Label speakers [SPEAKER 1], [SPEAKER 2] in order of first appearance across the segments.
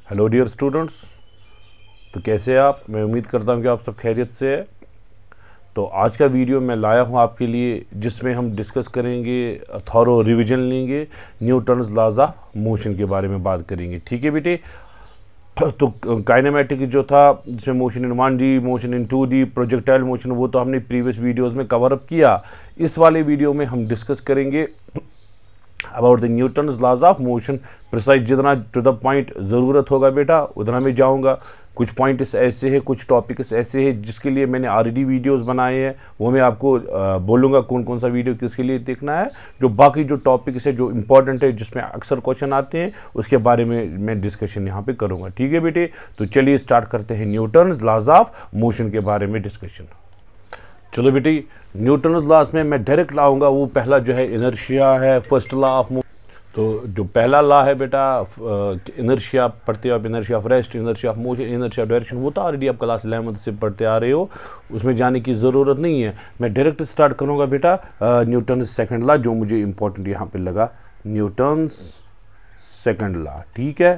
[SPEAKER 1] Hello dear students, तो कैसे हैं आप। मैं उम्मीद करता हूं कि आप सब खैरियत से हैं। तो आज का वीडियो मैं लाया हूं आपके लिए, जिसमें हम डिस्कस करेंगे, थॉरो रिवीजन लेंगे, न्यूटन्स लॉज ऑफ मोशन के बारे में बात करेंगे। ठीक है बेटे। तो काइनेमेटिक जो था, जिसमें motion in 1D, motion in 2D, projectile motion, वो तो हमने प्रीवियस वीडियोस में कवर अप किया। इस वाले वीडियो में हम डिस्कस करेंगे about the Newton's laws of motion. Precise जितना टू द पॉइंट ज़रूरत होगा बेटा उतना मैं जाऊंगा। कुछ पॉइंट्स ऐसे हैं, कुछ टॉपिक्स ऐसे हैं जिसके लिए मैंने ऑलरेडी वीडियोस बनाए हैं, वो मैं आपको बोलूँगा कौन कौन सा वीडियो किसके लिए देखना है। जो बाकी जो टॉपिक्स है जो इंपॉर्टेंट है, जिसमें अक्सर क्वेश्चन आते हैं, उसके बारे में मैं डिस्कशन यहाँ पे करूँगा। ठीक है बेटे। तो चलिए स्टार्ट करते हैं न्यूटन्स लॉज ऑफ मोशन के बारे में डिस्कशन। चलो बेटी, न्यूटन्स लॉज में मैं डायरेक्ट लाऊंगा। वो पहला जो है इनर्शिया है, फर्स्ट लॉ ऑफ मोशन। तो जो पहला लॉ है बेटा, इनर्शिया पढ़ते हो आप, inertia of rest, inertia of motion, inertia of direction, वो तो ऑलरेडी आप क्लास 11 से पढ़ते आ रहे हो, उसमें जाने की ज़रूरत नहीं है। मैं डायरेक्ट स्टार्ट करूँगा बेटा न्यूटन्स सेकंड लॉ, जो मुझे इंपॉर्टेंट यहाँ पे लगा, न्यूटन्स सेकंड लॉ। ठीक है।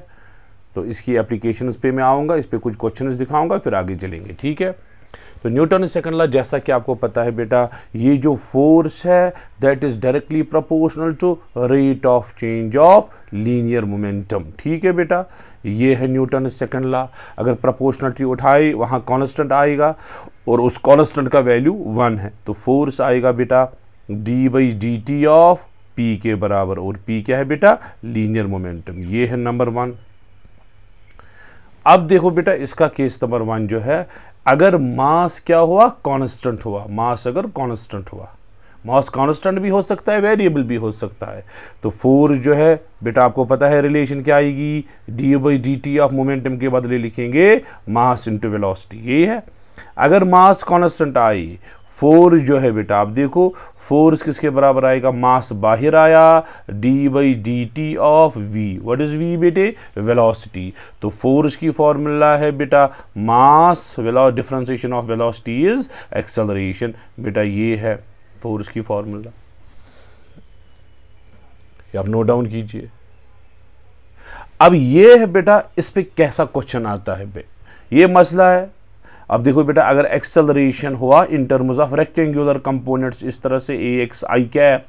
[SPEAKER 1] तो इसकी एप्लीकेशंस पे मैं आऊँगा, इस पर कुछ क्वेश्चंस दिखाऊँगा, फिर आगे चलेंगे। ठीक है। तो न्यूटन सेकंड लॉ, जैसा कि आपको पता है बेटा, ये जो फोर्स है that is directly proportional to rate of change of linear momentum. ठीक है बेटा, ये है न्यूटन सेकंड लॉ। अगर प्रोपोर्शनलिटी उठाई, वहाँ कांस्टेंट आएगा और उस कांस्टेंट का वैल्यू 1 है, तो फोर्स आएगा बेटा d/dt ऑफ p के बराबर, और p क्या है बेटा, लीनियर मोमेंटम। ये है नंबर 1। अब देखो बेटा, इसका केस नंबर 1 जो है, अगर मास क्या हुआ, कांस्टेंट हुआ। मास अगर कांस्टेंट हुआ, मास कांस्टेंट भी हो सकता है, वेरिएबल भी हो सकता है, तो फोर्स जो है बेटा, आपको पता है रिलेशन क्या आएगी, d/dt ऑफ मोमेंटम के बदले लिखेंगे मास इंटू वेलोसिटी। ये है। अगर मास कांस्टेंट आई, फोर्स जो है बेटा, आप देखो फोर्स किसके बराबर आएगा, मास बाहर आया, d/dt of v। What is v बेटे, वेलोसिटी। तो फोर्स की फॉर्मूला है बेटा, mass differentiation of velocity is acceleration. बेटा ये है फोर्स की फॉर्मूला, आप नोट डाउन कीजिए। अब ये है बेटा, इस पे कैसा क्वेश्चन आता है बे, ये मसला है। अब देखो बेटा, अगर एक्सेलरेशन हुआ in terms of rectangular components, इस तरह से ax i cap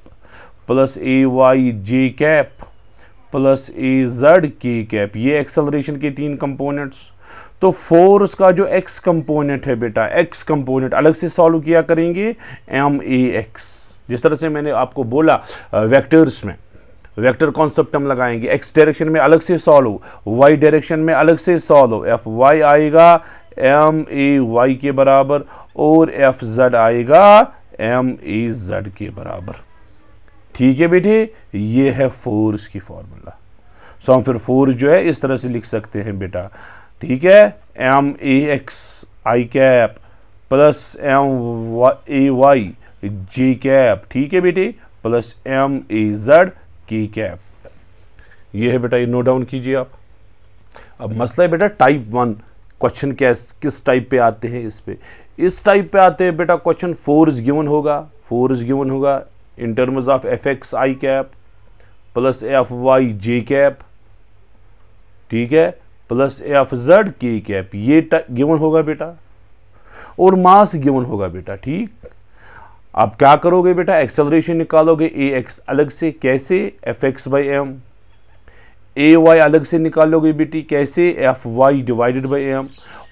[SPEAKER 1] plus ay j cap plus az k cap, ये एक्सेलरेशन के 3 कंपोनेंट्स। तो फोर्स का जो x कंपोनेंट है बेटा, x कंपोनेंट अलग से सॉल्व किया करेंगे, max। जिस तरह से मैंने आपको बोला वेक्टर्स में, वेक्टर कॉन्सेप्ट हम लगाएंगे, x डायरेक्शन में अलग से सॉल्व, y डायरेक्शन में अलग से सॉल्व, fy आएगा ma के बराबर और fz आएगा ma के बराबर। ठीक है बेटे, ये है फोर्स की फॉर्मूला। सो हम फिर फोर्स जो है इस तरह से लिख सकते हैं बेटा। ठीक है, max i cap plus may j cap, ठीक है बेटे, प्लस maz k कैप। ये है बेटा, ये नोट डाउन कीजिए आप। अब मसला है बेटा टाइप 1 क्वेश्चन किस टाइप पे आते हैं। इस टाइप पे आते हैं बेटा क्वेश्चन, फोर्स गिवन होगा in terms of fx i cap plus fy j cap, ठीक है, प्लस fz k कैप, ये गिवन होगा बेटा, और मास गिवन होगा बेटा। ठीक, आप क्या करोगे बेटा, एक्सेलरेशन निकालोगे ax अलग से, कैसे, fx/m, ay अलग से निकालोगे बेटी, कैसे, fy डिवाइडेड बाई m,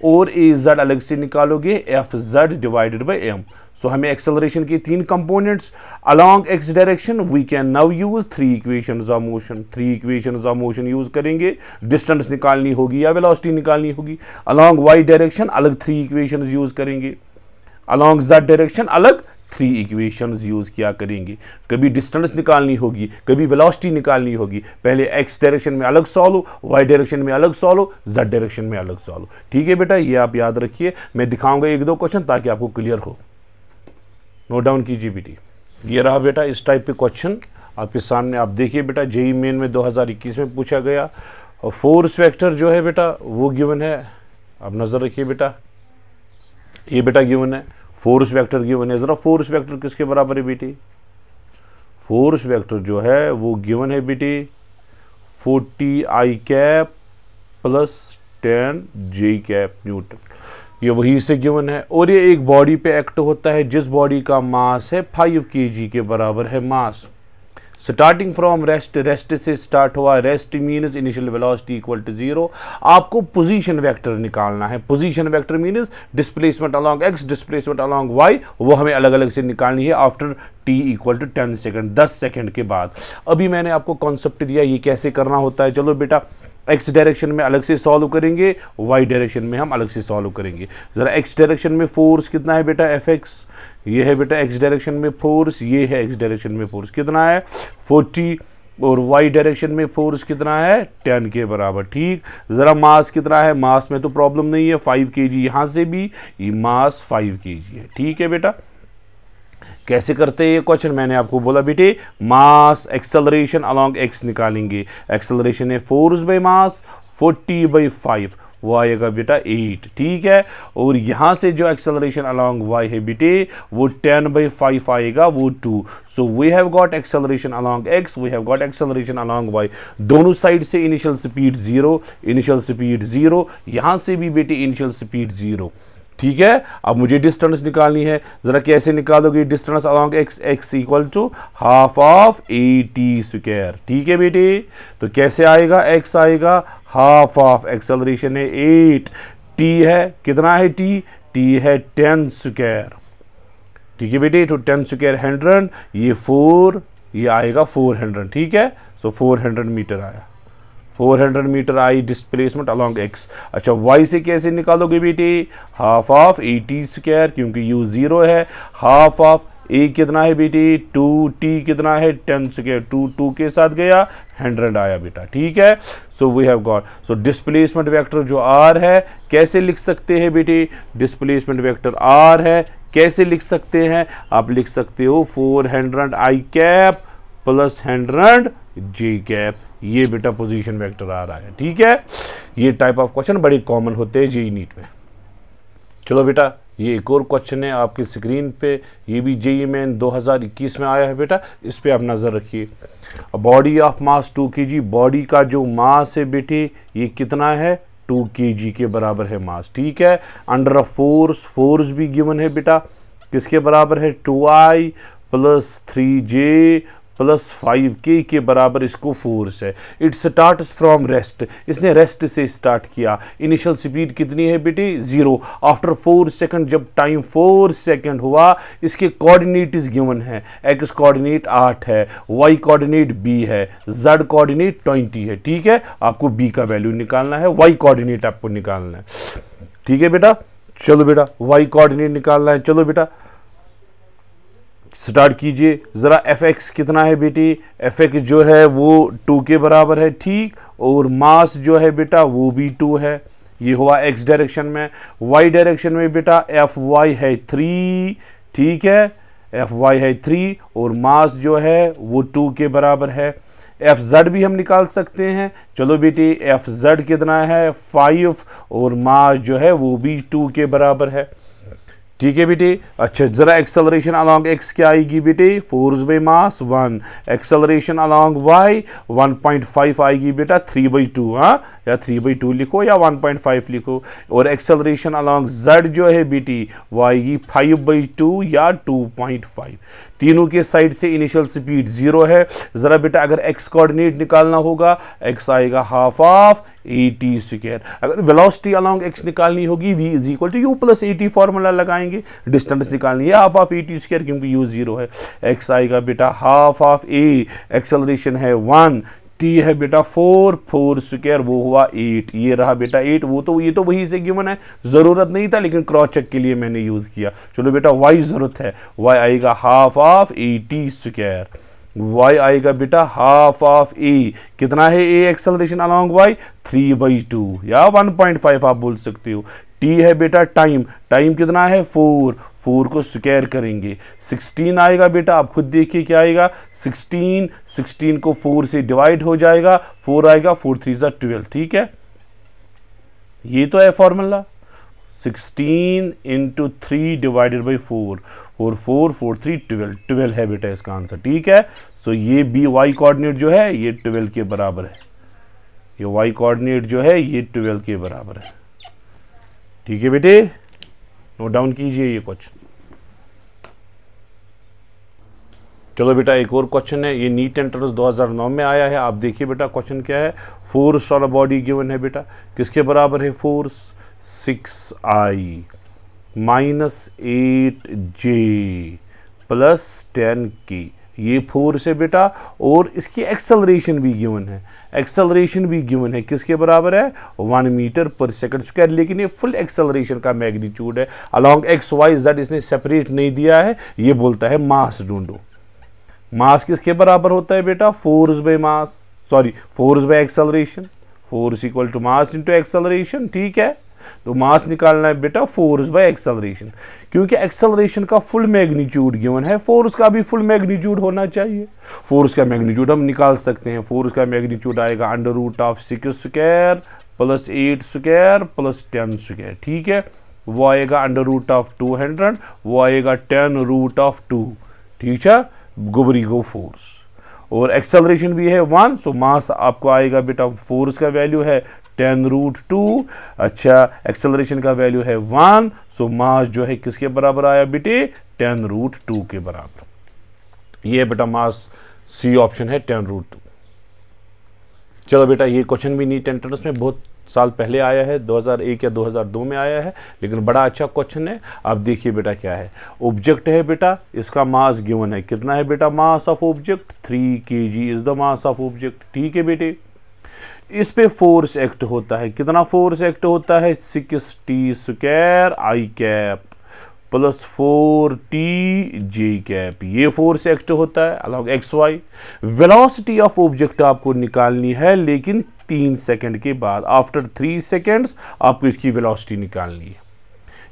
[SPEAKER 1] और az अलग से निकालोगे, fz divided by m। So हमें एक्सेलरेशन के 3 components along x direction, we can now use 3 equations of motion. 3 equations of motion use करेंगे, डिस्टेंस निकालनी होगी या वेलोसिटी निकालनी होगी। अलोंग y डायरेक्शन अलग 3 इक्वेशंस यूज करेंगे, अलोंग z डायरेक्शन अलग 3 इक्वेशंस यूज किया करेंगे। कभी डिस्टेंस निकालनी होगी, कभी वेलोसिटी निकालनी होगी, पहले x डायरेक्शन में अलग सॉल्व, y डायरेक्शन में अलग सॉल्व, z डायरेक्शन में अलग सॉल्व। ठीक है बेटा, ये आप याद रखिए। मैं दिखाऊंगा 1-2 क्वेश्चन ताकि आपको क्लियर हो। नोट डाउन कीजिए बेटी। ये रहा बेटा इस टाइप पे क्वेश्चन आपके सामने। आप देखिए बेटा, जेईई मेन में 2021 में पूछा गया, और फोर्स वेक्टर जो है बेटा वो गिवन है। आप नजर रखिए बेटा, ये बेटा गिवन है, फोर्स वेक्टर गिवन है। जरा फोर्स वेक्टर किसके बराबर है बेटी, फोर्स वेक्टर जो है वो गिवन है बेटी 40 i cap plus 10 J cap Newton, ये वही से गिवन है। और ये एक बॉडी पे एक्ट होता है जिस बॉडी का मास है 5 kg के बराबर है mass. Starting from rest, rest से स्टार्ट हुआ, rest means initial velocity equal to 0। आपको पोजीशन वेक्टर निकालना है। Position vector means displacement along x, displacement along y, वो हमें अलग अलग से निकालनी है after t equal to 10 second, 10 second के बाद। अभी मैंने आपको कॉन्सेप्ट दिया ये कैसे करना होता है। चलो बेटा x डायरेक्शन में अलग से सॉल्व करेंगे, y डायरेक्शन में हम अलग से सॉल्व करेंगे। ज़रा x डायरेक्शन में फोर्स कितना है बेटा fx, ये है बेटा x डायरेक्शन में फोर्स, ये है x डायरेक्शन में फोर्स कितना है 40, और y डायरेक्शन में फोर्स कितना है 10 के बराबर। ठीक, ज़रा मास कितना है, मास में तो प्रॉब्लम नहीं है, 5 kg यहाँ से भी, ये मास 5 kg है। ठीक है बेटा, कैसे करते हैं ये क्वेश्चन, मैंने आपको बोला बेटे मास एक्सेलरेशन अलोंग x निकालेंगे। एक्सेलरेशन है फोर्स बाई मास 40/5, वो आएगा बेटा 8। ठीक है, और यहाँ से जो एक्सेलरेशन अलोंग y है बेटे वो 10/5 आएगा, वो 2। So we have got acceleration along x, we have got acceleration along y। दोनों साइड से इनिशियल स्पीड 0, इनिशियल स्पीड 0, यहाँ से भी बेटे इनिशियल स्पीड 0। ठीक है, अब मुझे डिस्टेंस निकालनी है। जरा कैसे निकालोगे distance along x, x equal to half of at square. ठीक है बेटे, तो कैसे आएगा, x आएगा हाफ ऑफ, एक्सेलरेशन है 8, t है कितना है t है 10 स्क्वायर। ठीक है बेटे, तो 10 स्क्वायर 100, ये 4, ये आएगा 400। ठीक है, सो 400 मीटर आया, 400 मीटर आई डिस्प्लेसमेंट अलोंग x। अच्छा y से कैसे निकालोगे बेटे, हाफ ऑफ at स्क्वायर, क्योंकि u 0 है, हाफ ऑफ a कितना है बेटे 2, t कितना है 10 स्क्वायर, 2 के साथ गया 100 आया बेटा। ठीक है, so we have got, so displacement vector जो r है कैसे लिख सकते हैं बेटे, डिस्प्लेसमेंट वेक्टर r है कैसे लिख सकते हैं, आप लिख सकते हो 400 i cap plus 100 j cap, ये बेटा पोजीशन वेक्टर आ रहा है। ठीक है, ये टाइप ऑफ क्वेश्चन बड़े कॉमन होते हैं जेईई नीट में। चलो बेटा, ये एक और क्वेश्चन है आपकी स्क्रीन पे, ये भी जेईई मेन 2021 में आया है बेटा, इस पे आप नज़र रखिए। Body of mass 2 kg, body का जो मास है बेटे ये कितना है 2 kg के बराबर है मास। ठीक है, अंडर अ फोर्स, फोर्स भी गिवन है बेटा, किसके बराबर है 2i plus 3j plus 5k के बराबर इसको फोर्स है। इट स्टार्ट्स फ्रॉम रेस्ट, इसने रेस्ट से स्टार्ट किया। इनिशियल स्पीड कितनी है बेटे 0। आफ्टर 4 सेकंड, जब टाइम 4 सेकंड हुआ, इसके कोऑर्डिनेट्स गिवन है, x कोऑर्डिनेट 8 है, y कोऑर्डिनेट b है, z कोऑर्डिनेट 20 है। ठीक है, आपको b का वैल्यू निकालना है, y कोऑर्डिनेट आपको निकालना है। ठीक है बेटा, चलो बेटा y कोऑर्डिनेट निकालना है। चलो बेटा स्टार्ट कीजिए। ज़रा fx कितना है बेटी, fx जो है वो 2 के बराबर है। ठीक, और मास जो है बेटा वो भी 2 है, ये हुआ x डायरेक्शन में। y डायरेक्शन में बेटा fy है 3। ठीक है, fy है 3 और मास जो है वो 2 के बराबर है। fz भी हम निकाल सकते हैं। चलो बेटी fz कितना है 5 और मास जो है वो भी 2 के बराबर है। ठीक है बेटे, अच्छा जरा एक्सेलरेशन अलोंग x क्या आएगी बेटे, force by mass 1। Acceleration along y 1.5 आएगी बेटा 3/2, हाँ, या 3/2 लिखो या 1.5 लिखो। और एक्सेलरेशन अलोंग z जो है बेटी वो आएगी 5/2 या 2.5। तीनों के साइड से इनिशियल स्पीड 0 है। ज़रा बेटा अगर x कोऑर्डिनेट निकालना होगा, x आएगा हाफ ऑफ at स्क्वायर। अगर वेलोसिटी अलोंग x निकालनी होगी v is equal to u plus at formula लगाएंगे। डिस्टेंस निकालनी है हाफ ऑफ at स्क्वायर, क्योंकि u 0 है। x आएगा बेटा हाफ ऑफ a, एक्सेलरेशन है 1, t है बेटा 4 स्क्वायर वो हुआ 8, ये रहा बेटा 8। ये तो वही से गिवन है, ज़रूरत नहीं था लेकिन क्रॉस चेक के लिए मैंने यूज़ किया। चलो बेटा y ज़रूरत है, y आएगा half of at square, y आएगा बेटा हाफ ऑफ a, कितना है a एक्सेलरेशन अलोंग y 3/2 या 1.5 आप बोल सकते हो। t है बेटा टाइम, टाइम कितना है 4 को स्क्वायर करेंगे 16 आएगा बेटा, आप खुद देखिए क्या आएगा 16 को 4 से डिवाइड हो जाएगा, 4 आएगा, 4 3 12। ठीक है, ये तो है फॉर्मूला 16 × 3 डिवाइडेड बाई 4 और 4 3 12 है बेटा इसका आंसर। ठीक है, सो ये बी वाई कोऑर्डिनेट जो है ये 12 के बराबर है। ये वाई कोऑर्डिनेट जो है ये 12 के बराबर है। ठीक है बेटे, नोट डाउन कीजिए ये क्वेश्चन। चलो बेटा एक और क्वेश्चन है, ये नीट एंट्रेंस 2009 में आया है। आप देखिए बेटा क्वेश्चन क्या है। Force on a body given है बेटा, किसके बराबर है force, 6I minus 8J plus 10K। ये फोर्स है बेटा, और इसकी एक्सेलरेशन भी गिवन है। एक्सेलरेशन भी गिवन है, किसके बराबर है, 1 मीटर पर सेकंड स्क्वायर। लेकिन ये फुल एक्सेलरेशन का मैग्नीट्यूड है, अलोंग एक्स वाई जेड इसने सेपरेट नहीं दिया है। ये बोलता है मास ढूंढो। मास किसके बराबर होता है बेटा, force by mass, sorry force by acceleration. Force equal to mass into acceleration. ठीक है, तो मास निकालना है बेटा फोर्स बाय एक्सेलरेशन, क्योंकि एक्सेलरेशन का फुल मैग्नीट्यूड गिवन है, फोर्स का भी फुल मैग्नीट्यूड होना चाहिए। फोर्स का मैग्नीट्यूड हम निकाल सकते हैं। फोर्स का मैग्नीट्यूड आएगा under root of 6 square plus 8 square plus 10 square. ठीक है, वो आएगा अंडर रूट ऑफ 200, वो आएगा 10 रूट ऑफ 2। ठीक है, गोबरी गो फोर्स, और एक्सेलरेशन भी है 1, सो मास आपको आएगा बेटा, फोर्स का वैल्यू है 10 रूट 2, अच्छा एक्सेलरेशन का वैल्यू है 1, सो मास जो है किसके बराबर आया बेटे, 10 रूट 2 के बराबर। ये बेटा मास सी ऑप्शन है 10 रूट 2। चलो बेटा ये क्वेश्चन भी नीट एंट्रेंस में बहुत साल पहले आया है, 2001 या 2002 में आया है, लेकिन बड़ा अच्छा क्वेश्चन है। अब देखिए बेटा क्या है, ऑब्जेक्ट है बेटा, इसका मास गिवन है, कितना है बेटा mass of object, 3 kg is the mass of object. ठीक है बेटे, इस पे फोर्स एक्ट होता है, कितना फोर्स एक्ट होता है, 6T square I cap plus 4T J cap, ये फोर्स एक्ट होता है along x y. Velocity of object आपको निकालनी है, लेकिन 3 सेकंड के बाद, आफ्टर 3 सेकंड्स आपको इसकी वेलोसिटी निकालनी है।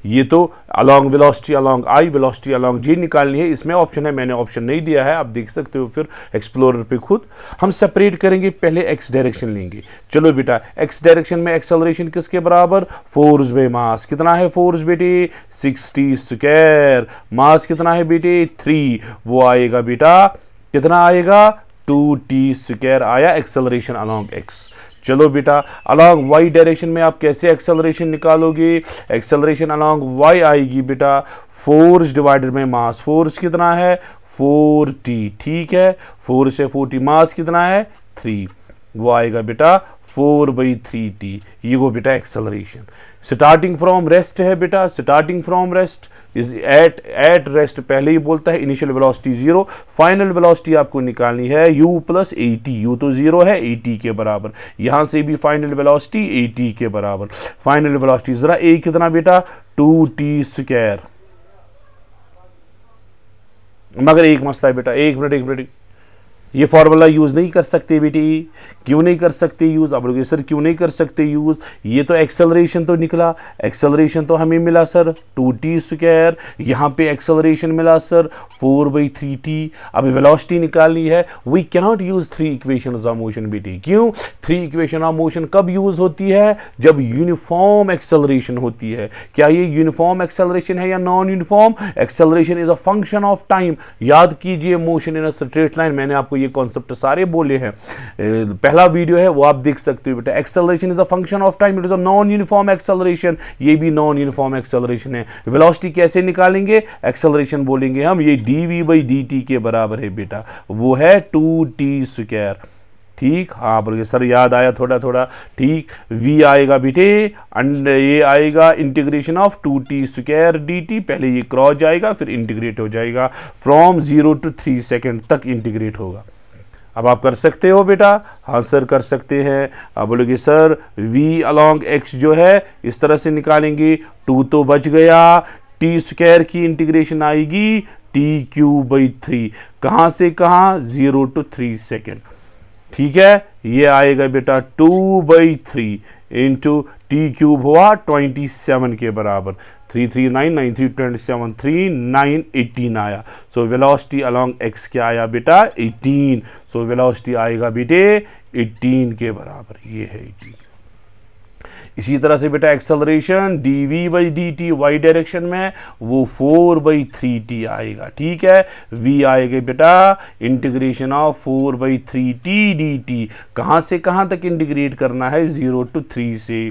[SPEAKER 1] ये तो अलॉन्ग वेलोसिटी अलॉन्ग आई, वेलोसिटी अलॉन्ग जी निकालनी है। इसमें ऑप्शन है, मैंने ऑप्शन नहीं दिया है, आप देख सकते हो फिर एक्सप्लोरर पे खुद। हम सेपरेट करेंगे, पहले एक्स डायरेक्शन लेंगे। चलो बेटा एक्स डायरेक्शन में एक्सेलरेशन किसके बराबर, फोर्स बाय मास। कितना है फोर्स बेटे, 6T स्क्वायर, मास कितना है बेटे 3, वो आएगा बेटा कितना आएगा 2T स्क्वायर आया एक्सेलरेशन अलॉन्ग एक्स। चलो बेटा अलॉन्ग वाई डायरेक्शन में आप कैसे एक्सेलरेशन निकालोगे, एक्सेलरेशन अलॉन्ग वाई आएगी बेटा force divided by mass. Force कितना है 4T, ठीक है, 4 से 40, मास कितना है 3, वो आएगा बेटा 4/3T। ये वो बेटा एक्सेलरेशन। स्टार्टिंग फ्रॉम रेस्ट है बेटा, starting from rest is at rest, पहले ही बोलता है इनिशियल वेलोसिटी 0, फाइनल वेलोसिटी आपको निकालनी है u प्लस 80, u तो 0 है 80 के बराबर, यहां से भी फाइनल वेलोसिटी 80 के बराबर। फाइनल वेलोसिटी जरा a कितना बेटा 2T स्क्वायर, मगर एक मसला है बेटा, एक मिनट, ये फॉर्मूला यूज नहीं कर सकते बेटी, क्यों नहीं कर सकते यूज, आप लोग सर क्यों नहीं कर सकते यूज, ये तो एक्सेलरेशन तो निकला, एक्सेलरेशन तो हमें मिला सर 2T स्क्वायर, यहाँ पे एक्सेलरेशन मिला सर 4/3T। अब वेलोसिटी निकालनी है, we can not use 3 equations of motion बेटी। क्यों, 3 इक्वेशन ऑफ मोशन कब यूज होती है, जब यूनिफॉर्म एक्सेलरेशन होती है। क्या ये यूनिफॉर्म एक्सेलरेशन है या non uniform? Acceleration is a function of time. याद कीजिए motion in a straight line, मैंने आपको ये कॉन्सेप्ट सारे बोले हैं, पहला वीडियो है वो आप देख सकते हो बेटा। Acceleration is a function of time, it is a non uniform acceleration, ये भी नॉन यूनिफॉर्म एक्सेलरेशन है। वेलोसिटी कैसे निकालेंगे, एक्सेलरेशन बोलेंगे हम, ये dv/dt के बराबर है बेटा, वो है 2T स्क्वायर। ठीक, हाँ बोलिए सर याद आया थोड़ा थोड़ा, ठीक। v आएगा बेटे अंड ये आएगा integration of 2T square dt, पहले ये क्रॉस जाएगा फिर इंटीग्रेट हो जाएगा, फ्रॉम 0 to 3 सेकेंड तक इंटीग्रेट होगा। अब आप कर सकते हो बेटा, हाँ सर कर सकते हैं। आप बोलोगे सर v अलॉन्ग x जो है इस तरह से निकालेंगे, 2 तो बच गया, t स्क्वायर की इंटीग्रेशन आएगी t³/3, कहाँ से कहाँ 0 to 3 सेकेंड, ठीक है। ये आएगा बेटा 2/3 इंटू t³ हुआ 27 के बराबर, 3 3 9 9 3 27 3 9 18 आया। सो वेलोसिटी अलॉन्ग x क्या आया बेटा 18, सो वेलोसिटी आएगा बेटे 18 के बराबर, ये है 18। इसी तरह से बेटा एक्सेलरेशन dv/dt वाई डायरेक्शन में वो 4/3t आएगा, ठीक है। v आएगा बेटा इंटीग्रेशन ऑफ 4/3t dt। कहाँ से कहाँ तक इंटीग्रेट करना है, 0 to 3 से।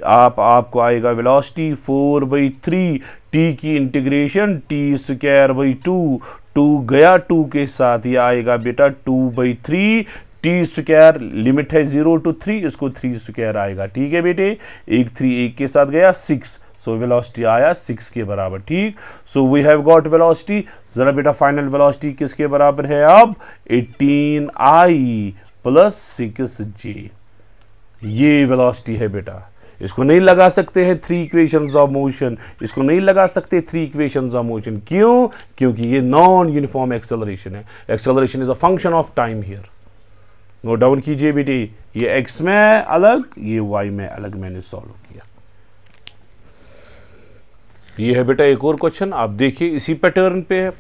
[SPEAKER 1] आपको आएगा वेलोसिटी 4/3 t की इंटीग्रेशन t²/2, 2 गया 2 के साथ, ये आएगा बेटा 2/3 t², लिमिट है 0 to 3, इसको 3² आएगा, ठीक है बेटे। 3 1 के साथ गया 6, सो वेलोसिटी आया 6 के बराबर, ठीक। So we have got velocity. जरा बेटा फाइनल वेलोसिटी किसके बराबर है अब, 18I + 6j, ये वेलोसिटी है बेटा। इसको नहीं लगा सकते हैं 3 इक्वेशंस ऑफ मोशन, इसको नहीं लगा सकते 3 इक्वेशंस ऑफ मोशन। क्यों? क्योंकि ये नॉन यूनिफॉर्म एक्सेलरेशन है। Acceleration is a function of time here. Note down कीजिए बेटे, ये x में अलग, ये y में अलग मैंने सॉल्व किया। ये है बेटा एक और क्वेश्चन, आप देखिए इसी पैटर्न पे है,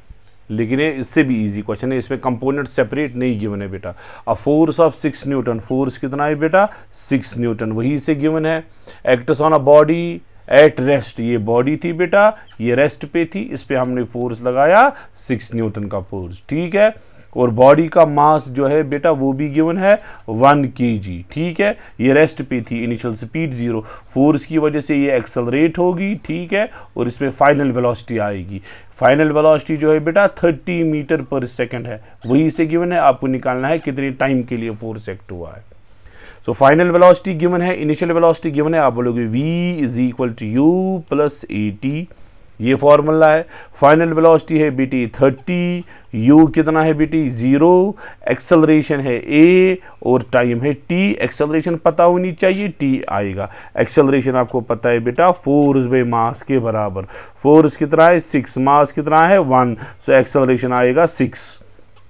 [SPEAKER 1] लेकिन ये इससे भी इजी क्वेश्चन है। इसमें कंपोनेंट सेपरेट नहीं गिवन है बेटा। A force of 6 Newton, force कितना है बेटा, 6 न्यूटन, वही से गिवन है। Acts on a body at rest, ये बॉडी थी बेटा, ये रेस्ट पे थी, इस पे हमने फोर्स लगाया 6 न्यूटन का फोर्स, ठीक है। और बॉडी का मास जो है बेटा वो भी गिवन है 1 kg, ठीक है। ये रेस्ट पे थी, इनिशियल स्पीड 0, फोर्स की वजह से ये एक्सेलरेट होगी, ठीक है। और इसमें फाइनल वेलोसिटी आएगी। फाइनल वेलोसिटी जो है बेटा 30 मीटर पर सेकंड है, वही से गिवन है। आपको निकालना है कितने टाइम के लिए फोर्स एक्ट हुआ है। सो फाइनल वेलोसिटी गिवन है, इनिशियल वेलोसिटी गिवन है, आप बोलोगे v = u + at, ये फॉर्मूला है। फाइनल वेलोसिटी है बेटी 30, u कितना है बेटी 0, एक्सेलरेशन है a और टाइम है t। एक्सेलरेशन पता होनी चाहिए, t आएगा। एक्सेलरेशन आपको पता है बेटा फोर्स बाय मास के बराबर। फोर्स कितना है 6, मास कितना है 1, सो एक्सेलरेशन आएगा 6।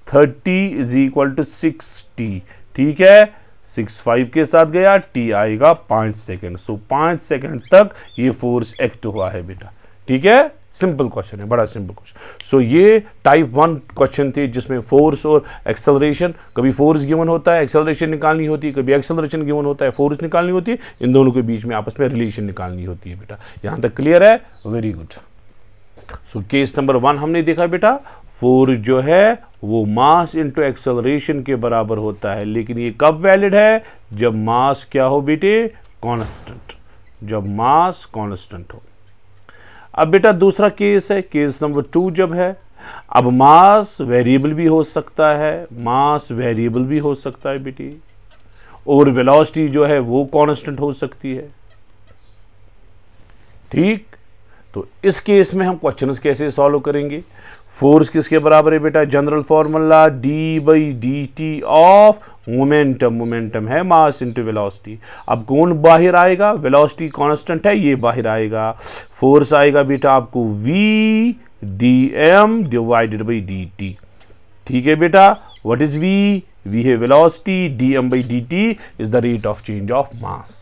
[SPEAKER 1] 30 = 6t, ठीक है। 6 5 के साथ गया, t आएगा 5 सेकेंड। सो 5 सेकेंड तक ये फोर्स एक्ट हुआ है बेटा, ठीक है। सिंपल क्वेश्चन है, बड़ा सिंपल क्वेश्चन। सो ये टाइप 1 क्वेश्चन थे जिसमें फोर्स और एक्सेलरेशन, कभी फोर्स गिवन होता है एक्सेलरेशन निकालनी होती है, कभी एक्सेलरेशन गिवन होता है फोर्स निकालनी होती है। इन दोनों के बीच में आपस में रिलेशन निकालनी होती है बेटा। यहां तक क्लियर है? Very good. So case number 1 हमने देखा बेटा, फोर्स जो है वो मास इंटू एक्सेलरेशन के बराबर होता है, लेकिन ये कब वैलिड है, जब मास क्या हो बेटे, कांस्टेंट, जब मास कांस्टेंट हो। अब बेटा दूसरा केस है, केस नंबर 2 जब है, अब मास वेरिएबल भी हो सकता है, मास वेरिएबल भी हो सकता है बेटी, और वेलोसिटी जो है वो कांस्टेंट हो सकती है, ठीक। तो इस केस में हम क्वेश्चंस कैसे सॉल्व करेंगे। फोर्स किसके बराबर है बेटा, general formula d/dt of momentum, momentum है मास इंटू वेलोसिटी। अब कौन बाहर आएगा, वेलोसिटी कांस्टेंट है, ये बाहर आएगा। फोर्स आएगा बेटा आपको v dm/dt, ठीक है बेटा। व्हाट इज v, v है velocity, dm/dt is the rate of change of मास,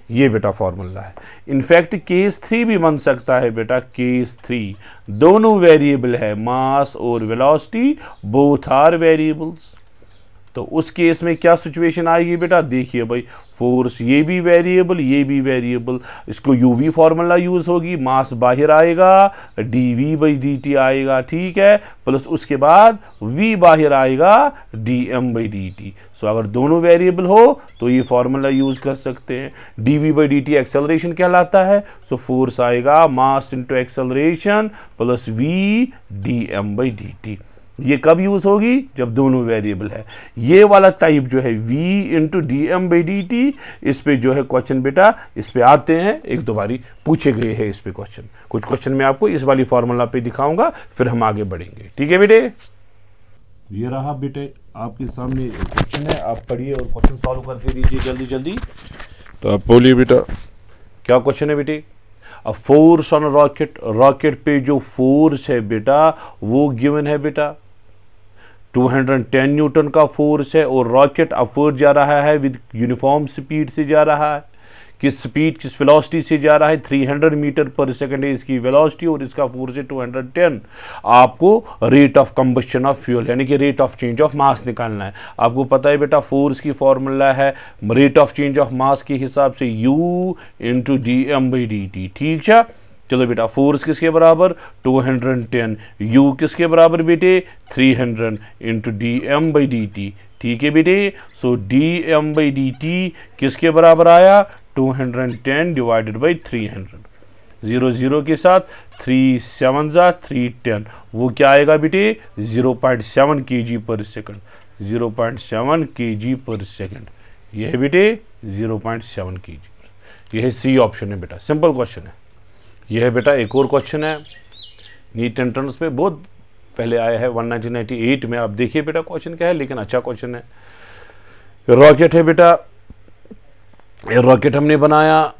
[SPEAKER 1] ये बेटा फॉर्मूला है। इनफैक्ट केस 3 भी बन सकता है बेटा, केस 3 दोनों वेरिएबल है, मास और वेलोसिटी बोथ आर वेरिएबल्स। तो उस केस में क्या सिचुएशन आएगी बेटा, देखिए भाई, फोर्स ये भी वेरिएबल, ये भी वेरिएबल, इसको यूवी फॉर्मूला यूज होगी, मास बाहर आएगा, dv/dt आएगा, ठीक है, प्लस उसके बाद v बाहर आएगा, dm/dt। सो अगर दोनों वेरिएबल हो तो ये फॉर्मूला यूज कर सकते हैं। dv/dt एक्सेलरेशन कहलाता है, सो फोर्स आएगा mass into acceleration plus v dm/dt। ये कब यूज होगी, जब दोनों वेरिएबल है। ये वाला टाइप जो है v इंटू dm/dt, इस पे जो है क्वेश्चन बेटा, इस पे आते हैं, एक दो बारी पूछे गए हैं इस पे क्वेश्चन। कुछ क्वेश्चन मैं आपको इस वाली फॉर्मूला पे दिखाऊंगा, फिर हम आगे बढ़ेंगे, ठीक है बेटे। ये रहा बेटे आपके सामने क्वेश्चन है, आप पढ़िए और क्वेश्चन सॉल्व करके दीजिए जल्दी जल्दी। तो आप बोलिए बेटा क्या क्वेश्चन है बेटे। अब फोर्स ऑन रॉकेट, रॉकेट पे जो फोर्स है बेटा वो गिवन है बेटा 210 न्यूटन का फोर्स है, और रॉकेट अपवर्ड जा रहा है विद यूनिफॉर्म स्पीड से जा रहा है। किस स्पीड किस वेलोसिटी से जा रहा है, 300 मीटर पर सेकंड है इसकी वेलोसिटी और इसका फोर्स है 210। आपको rate of combustion of fuel यानी कि रेट ऑफ चेंज ऑफ मास निकालना है। आपको पता है बेटा फोर्स की फॉर्मूला है रेट ऑफ चेंज ऑफ मास के हिसाब से U इंटू dm/dt। ठीक है, चलो बेटा फोर्स किसके बराबर 210, U किसके बराबर बेटे 300 इंटू dm/dt। ठीक है बेटे, सो dm/dt किसके बराबर आया 210 डिवाइडेड बाई 300। 0 0 के साथ 3 7 जा 310, वो क्या आएगा बेटे 0.7 kg per second, 0.7 kg per second. यह है बेटे 0.7 kg। यह सी ऑप्शन है बेटा, सिंपल क्वेश्चन है। यह है बेटा एक और क्वेश्चन है नीट एंट्रेंस में, बहुत पहले आया है 1998 में। आप देखिए बेटा क्वेश्चन क्या है, लेकिन अच्छा क्वेश्चन है। रॉकेट है बेटा, रॉकेट हमने बनाया,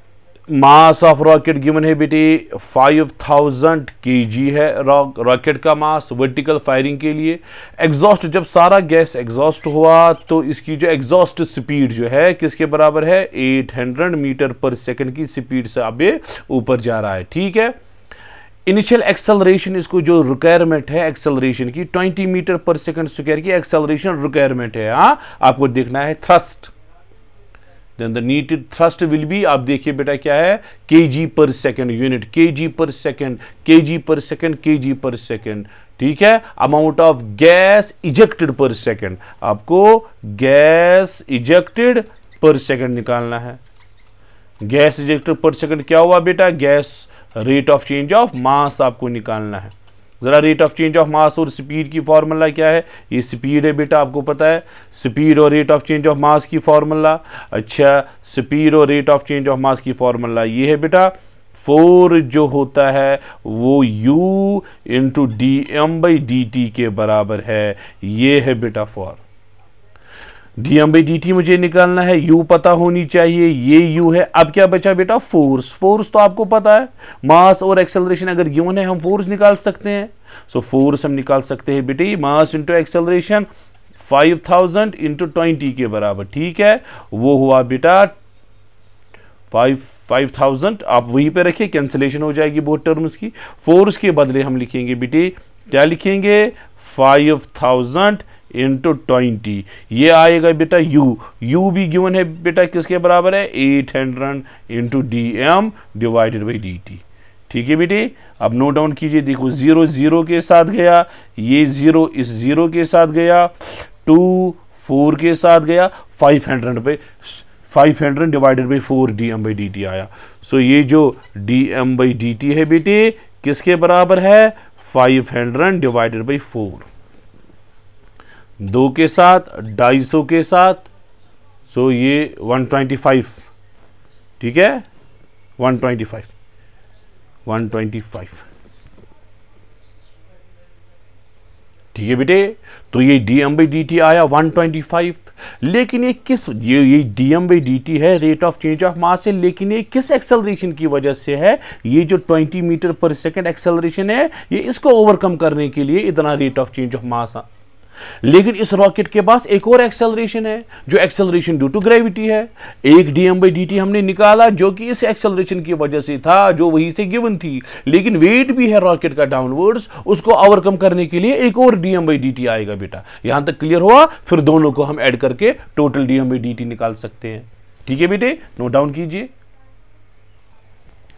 [SPEAKER 1] मास ऑफ रॉकेट गिवन है बेटे 5000 kg है रॉकेट का मास वर्टिकल फायरिंग के लिए। एग्जॉस्ट, जब सारा गैस एग्जॉस्ट हुआ तो इसकी जो एग्जॉस्ट स्पीड जो है किसके बराबर है 800 मीटर पर सेकंड की स्पीड से अब ये ऊपर जा रहा है। ठीक है, इनिशियल एक्सेलरेशन, इसको जो रिक्वायरमेंट है एक्सेलरेशन की 20 मीटर पर सेकंड स्क्वायर की एक्सेलरेशन रिक्वायरमेंट है। हाँ, आपको देखना है thrust, then the needed thrust will be, आप देखिए बेटा क्या है kg per second unit, kg per second, kg per second, kg per second. ठीक है, amount of gas ejected per second, आपको गैस इजेक्टेड पर सेकंड निकालना है। गैस इजेक्टेड पर सेकंड क्या हुआ बेटा, gas rate of change of mass आपको निकालना है। जरा रेट ऑफ चेंज ऑफ मास और स्पीड की फॉर्मूला क्या है, ये स्पीड है बेटा, आपको पता है स्पीड और रेट ऑफ चेंज ऑफ मास की फॉर्मूला। अच्छा, स्पीड और रेट ऑफ चेंज ऑफ मास की फॉर्मूला ये है बेटा, 4 जो होता है वो U इंटू dm/dt के बराबर है। ये है बेटा फॉर dm/dt मुझे निकालना है, U पता होनी चाहिए, ये U है। अब क्या बचा बेटा फोर्स, फोर्स तो आपको पता है, मास और एक्सेलरेशन अगर गिवन है हम फोर्स निकाल सकते हैं। सो फोर्स हम निकाल सकते हैं बेटे मास इंटू एक्सेलरेशन 5000 इंटू 20 के बराबर। ठीक है, वो हुआ बेटा 5000, आप वहीं पे रखिए, कैंसिलेशन हो जाएगी बहुत टर्म्स की। फोर्स के बदले हम लिखेंगे बेटे, क्या लिखेंगे 5000 इंटू 20, ये आएगा बेटा U भी गिवन है बेटा किसके बराबर है 800 into dm divided by dt। ठीक है बेटे, अब नोट डाउन कीजिए, देखो 0 0 के साथ गया, ये 0 इस 0 के साथ गया, 2 4 के साथ गया, 500 डिवाइडेड बाई 4 dm/dt आया। सो ये जो dm/dt है बेटे किसके बराबर है 500 डिवाइडेड बाई 4, 2 के साथ 250 के साथ, सो ये 125। ठीक है, 125 ठीक है बेटे, तो ये dm/dt आया 125। लेकिन ये किस, ये dm/dt है रेट ऑफ चेंज ऑफ मास है, लेकिन ये किस एक्सेलरेशन की वजह से है, ये जो 20 मीटर पर सेकंड एक्सेलरेशन है ये इसको ओवरकम करने के लिए इतना रेट ऑफ चेंज ऑफ मास। लेकिन इस रॉकेट के पास एक और एक्सेलरेशन है जो एक्सेलरेशन ड्यू टू ग्रेविटी है। एक dm/dt हमने निकाला जो कि इस एक्सेलरेशन की वजह से था, जो वहीं से गिवन थी, लेकिन वेट भी है रॉकेट का डाउनवर्ड्स, उसको ओवरकम करने के लिए एक और dm/dt आएगा बेटा। यहां तक क्लियर हुआ, फिर दोनों को हम ऐड करके टोटल dm/dt निकाल सकते हैं। ठीक है बेटे, नोट डाउन कीजिए।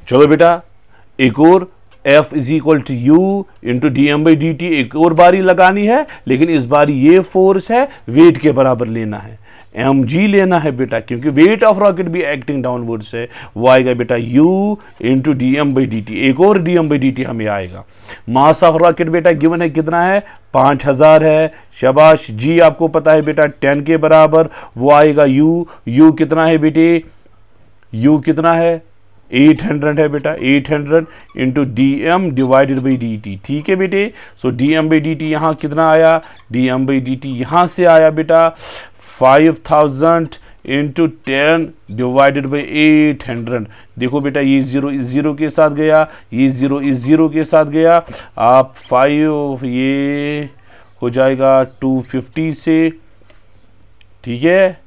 [SPEAKER 1] चलो बेटा, एक और F is equal to U into dm/dt, एक और बारी लगानी है, लेकिन इस बार ये फोर्स है वेट के बराबर लेना है, mg लेना है बेटा, क्योंकि वेट ऑफ रॉकेट भी एक्टिंग डाउनवर्ड्स है। वो आएगा बेटा U इंटू dm/dt, एक और dm/dt हमें आएगा। मास ऑफ रॉकेट बेटा गिवन है कितना है 5000 है, शाबाश। G आपको पता है बेटा 10 के बराबर, वो आएगा U कितना है बेटे, U कितना है 800 है बेटा, 800 into dm divided by dt। ठीक है बेटे, सो dm/dt यहाँ कितना आया, dm/dt यहाँ से आया बेटा 5000 इंटू 10 डिवाइडेड बाई 800। देखो बेटा ये 0 इस 0 के साथ गया, ये 0 इस 0 के साथ गया, आप 5 ये हो जाएगा 250 से। ठीक है,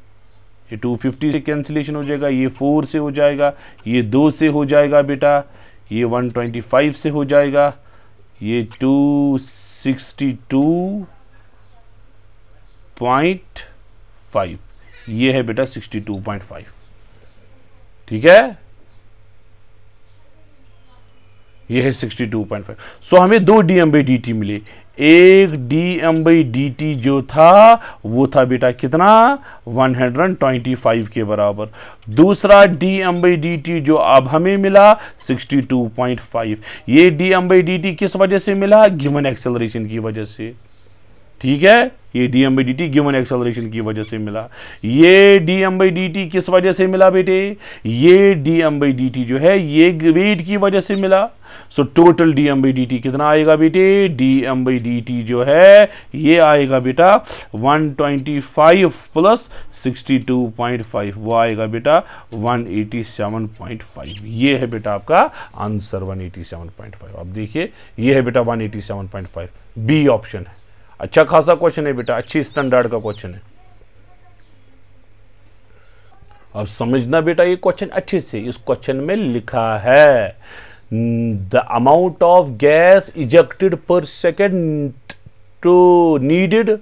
[SPEAKER 1] ये 250 से कैंसिलेशन हो जाएगा, ये 4 से हो जाएगा, ये 2 से हो जाएगा बेटा, ये 125 से हो जाएगा, ये 262.5, ये है बेटा 62.5। ठीक है, ये है 62.5। सो हमें 2 dm/dt मिले। एक dm/dt जो था वो था बेटा कितना, 125 के बराबर। दूसरा dm/dt जो अब हमें मिला 62.5। ये dm/dt किस वजह से मिला, गिवन एक्सेलरेशन की वजह से। ठीक है, ये dm/dt गिवन एक्सेलरेशन की वजह से मिला। ये dm/dt किस वजह से मिला बेटे, ये dm/dt जो है ये वेट की वजह से मिला। सो टोटल dm/dt कितना आएगा बेटे, dm/dt जो है ये आएगा बेटा 125 प्लस 62.5, वो आएगा बेटा 187.5। ये है बेटा आपका आंसर 187.5। अब देखिए ये है बेटा 187.5, बी ऑप्शन है। अच्छा खासा क्वेश्चन है बेटा, अच्छी स्टैंडर्ड का क्वेश्चन है। अब समझना बेटा ये क्वेश्चन अच्छे से, इस क्वेश्चन में लिखा है the amount of gas ejected per second to needed,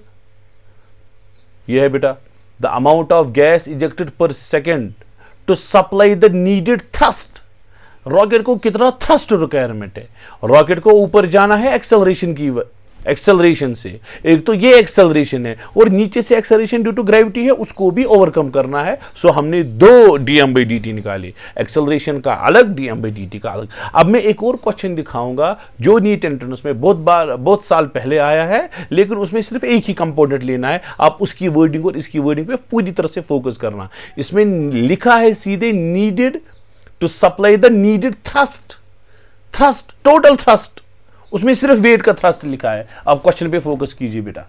[SPEAKER 1] यह है बेटा the amount of gas ejected per second to supply the needed thrust. Rocket को कितना थ्रस्ट रिक्वायरमेंट है, रॉकेट को ऊपर जाना है एक्सेलरेशन से, एक तो ये एक्सेलरेशन है और नीचे से एक्सेलरेशन ड्यू टू ग्रेविटी है, उसको भी ओवरकम करना है। सो हमने 2 dm/dt निकाले, एक्सेलरेशन का अलग, dm/dt का अलग। अब मैं एक और क्वेश्चन दिखाऊंगा जो नीट एंट्रेंस में बहुत साल पहले आया है, लेकिन उसमें सिर्फ एक ही कंपोनेंट लेना है। आप उसकी वर्डिंग और इसकी वर्डिंग पे पूरी तरह से फोकस करना। इसमें लिखा है सीधे needed to supply the needed thrust, total thrust, उसमें सिर्फ वेट का थ्रस्ट लिखा है। अब क्वेश्चन पे फोकस कीजिए बेटा,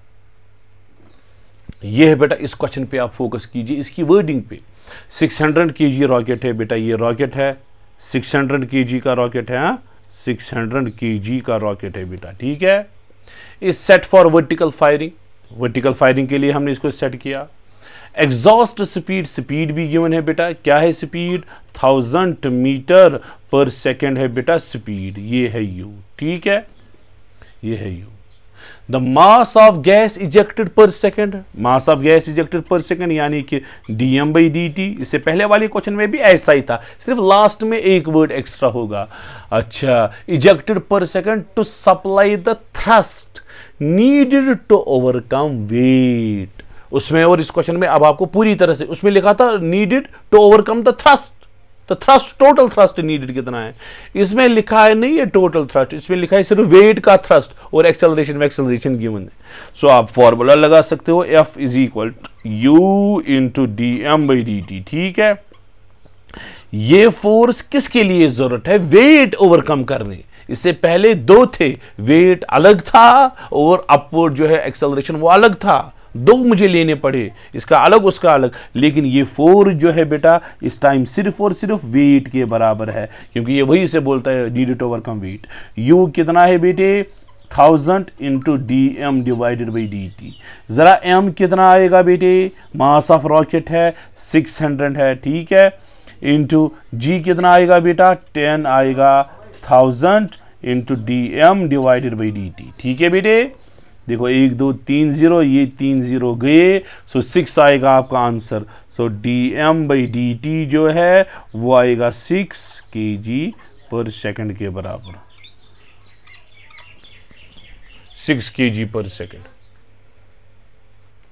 [SPEAKER 1] ये है बेटा, इस क्वेश्चन पे आप फोकस कीजिए, इसकी वर्डिंग पे। 600 kg रॉकेट है बेटा, ये रॉकेट है 600 kg का रॉकेट है, 600 kg का रॉकेट है बेटा। ठीक है, इस सेट फॉर वर्टिकल फायरिंग के लिए हमने इसको सेट किया। एग्जॉस्ट स्पीड भी गिवन है बेटा, क्या है स्पीड, 1000 मीटर पर सेकेंड है बेटा स्पीड, ये है u। ठीक है, ये है u। The mass of gas ejected per second, mass of gas ejected per second यानी कि dm/dt। इससे पहले वाले क्वेश्चन में भी ऐसा ही था, सिर्फ लास्ट में एक वर्ड एक्स्ट्रा होगा। अच्छा, ejected per second to supply the thrust needed to overcome weight, उसमें। और इस क्वेश्चन में अब आपको पूरी तरह से उसमें लिखा था needed to overcome the thrust, तो थ्रस्ट, टोटल थ्रस्ट नीडेड कितना है, इसमें लिखा है नहीं है टोटल थ्रस्ट, इसमें लिखा है सिर्फ वेट का थ्रस्ट और एक्सेलरेशन गिवन है। सो आप फॉर्मूला लगा सकते हो, F is equal U into dm/dt। ठीक है, ये फोर्स किसके लिए जरूरत है, वेट ओवरकम करने। इससे पहले 2 थे, वेट अलग था और अपवर्ड जो है एक्सेलरेशन वो अलग था, 2 मुझे लेने पड़े, इसका अलग उसका अलग। लेकिन ये 4 जो है बेटा इस टाइम सिर्फ और सिर्फ वेट के बराबर है, क्योंकि ये वही से बोलता है needed to overcome weight. U कितना है बेटे, 1000 इंटू dm/dt। जरा m कितना आएगा बेटे, मास ऑफ रॉकेट है 600 है, ठीक है, इंटू g कितना आएगा बेटा, 10 आएगा, 1000 इंटू dm/dt। ठीक है बेटे, देखो 1 2 3 0, ये 3 0 गए, सो 6 आएगा आपका आंसर। सो dm/dt जो है वो आएगा 6 kg पर सेकंड के बराबर, 6 kg पर सेकंड।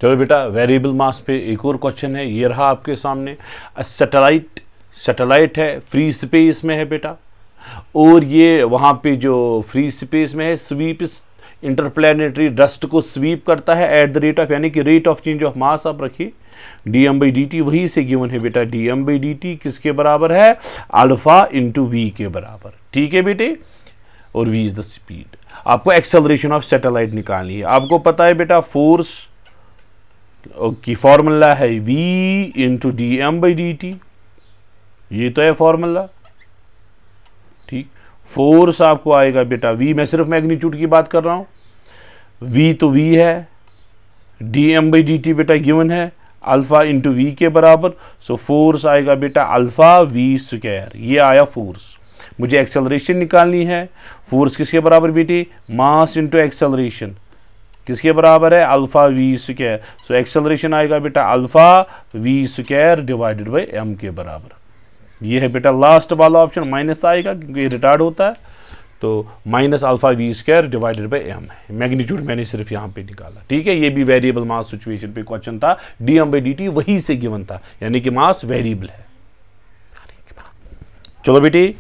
[SPEAKER 1] चलो बेटा, वेरिएबल मास पे एक और क्वेश्चन है, ये रहा आपके सामने। सैटेलाइट है, फ्री स्पेस में है बेटा, और ये वहां पे जो फ्री स्पेस में है, स्वीप इंटरप्लैनेटरी डस्ट को स्वीप करता है एट द रेट ऑफ, यानी कि रेट ऑफ चेंज ऑफ मास आप रखिए। dm/dt वही से गिवन है बेटा, dm/dt किसके बराबर है, अल्फा इंटू v के बराबर। ठीक है बेटे, और v इज द स्पीड। आपको एक्सेलरेशन ऑफ सैटेलाइट निकालनी है। आपको पता है बेटा फोर्स की फॉर्मूला है v इंटू dm/dt, ये तो है फॉर्मूला। ठीक, फोर्स आपको आएगा बेटा v, मैं सिर्फ मैग्नीट्यूड की बात कर रहा हूं, v तो v है, dm/dt बेटा गिवन है, अल्फा इंटू वी के बराबर। सो फोर्स आएगा बेटा अल्फा वी स्क्वायर, ये आया फोर्स। मुझे एक्सेलरेशन निकालनी है। फोर्स किसके बराबर बेटे, मास इंटू एक्सेलरेशन, किसके बराबर है, अल्फा वी स्क्वायर। सो एक्सेलरेशन आएगा बेटा alpha v square divided by m के बराबर। ये है बेटा लास्ट वाला ऑप्शन, माइनस आएगा क्योंकि ये रिटार्ड होता है, तो minus alpha v square divided by m है। मैग्नीट्यूड मैंने सिर्फ यहाँ पे निकाला, ठीक है। ये भी वेरिएबल मास सिचुएशन पे क्वेश्चन था, d M by D t वही से गिवन था, यानी कि मास वेरिएबल है। चलो बेटी,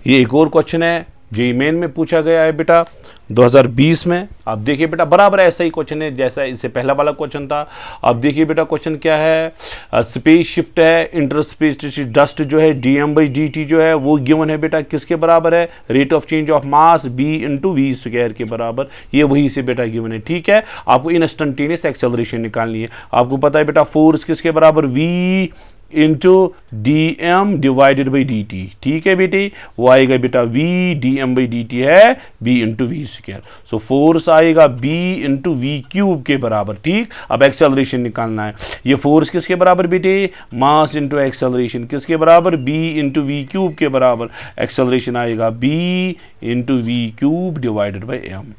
[SPEAKER 1] ये एक और क्वेश्चन है, जेईई मेन में पूछा गया है बेटा 2020 में। आप देखिए बेटा बराबर ऐसा ही क्वेश्चन है जैसा इससे पहला वाला क्वेश्चन था। आप देखिए बेटा क्वेश्चन क्या है, स्पेस शिफ्ट है, इंटरस्पेस डस्ट जो है डीएम बाई डी टी जो है वो गिवन है बेटा, किसके बराबर है, rate of change of mass b into we square के बराबर। ये वही से बेटा गिवन है, ठीक है। आपको इंस्टेंटेनियस एक्सेलरेशन निकालनी है। आपको पता है बेटा फोर्स किसके बराबर, V into D M divided by D T, ठीक है बेटे। वो आएगा बेटा V D M by D T है B into we square. So force आएगा बी इंटू वी क्यूब के बराबर, ठीक। अब एक्सेलरेशन निकालना है। ये फोर्स किसके बराबर बेटे, मास इंटू एक्सेलरेशन, किसके बराबर, बी इंटू वी क्यूब के बराबर। एक्सेलरेशन आएगा B into we cube divided by m.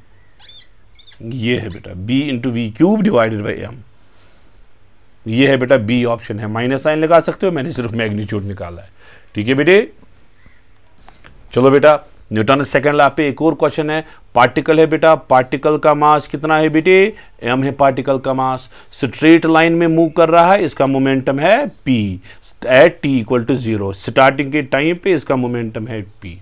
[SPEAKER 1] ये है बेटा b into we cube divided by m. ये है बेटा बी ऑप्शन है, माइनस साइन लगा सकते हो, मैंने सिर्फ मैग्नीट्यूड निकाला है, ठीक है बेटे। चलो बेटा, न्यूटन सेकंड लॉ पे एक और क्वेश्चन है। पार्टिकल है बेटा, पार्टिकल का मास कितना है बेटे, एम है पार्टिकल का मास। स्ट्रेट लाइन में मूव कर रहा है, इसका मोमेंटम है p at t equal to 0। Starting के टाइम पे इसका मोमेंटम है पी,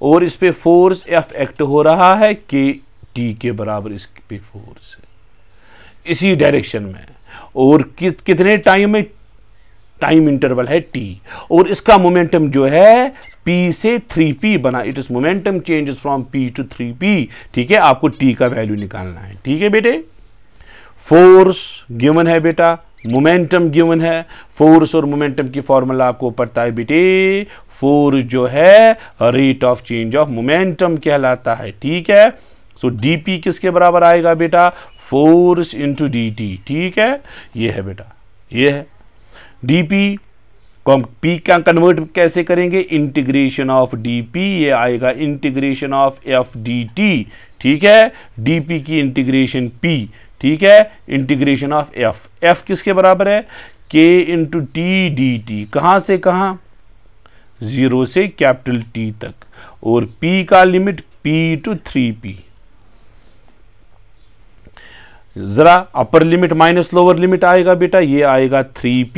[SPEAKER 1] और इस पे फोर्स एफ एक्ट हो रहा है के टी के बराबर इस पे फोर्स है इसी डायरेक्शन में, और कितने टाइम में, टाइम इंटरवल है टी, और इसका मोमेंटम जो है p से 3p बना। It is momentum changes from p to 3p, ठीक है। आपको t का वैल्यू निकालना है, ठीक है बेटे। फोर्स गिवन है बेटा, मोमेंटम गिवन है। फोर्स और मोमेंटम की फॉर्मूला आपको पता है बेटे, फोर्स जो है rate of change of momentum कहलाता है, ठीक है। सो dp किसके बराबर आएगा बेटा, फोर्स इंटू डी टी, ठीक है। ये है बेटा, ये है dp को हम p का कन्वर्ट कैसे करेंगे, इंटीग्रेशन ऑफ dp, ये आएगा integration of f d T, ठीक है। dp की इंटीग्रेशन p, ठीक है, इंटीग्रेशन ऑफ f किसके बराबर है, k into T d T. कहां से कहां, 0 से कैपिटल T तक, और p का लिमिट p टू 3p। जरा upper limit minus lower limit आएगा बेटा, ये आएगा 3p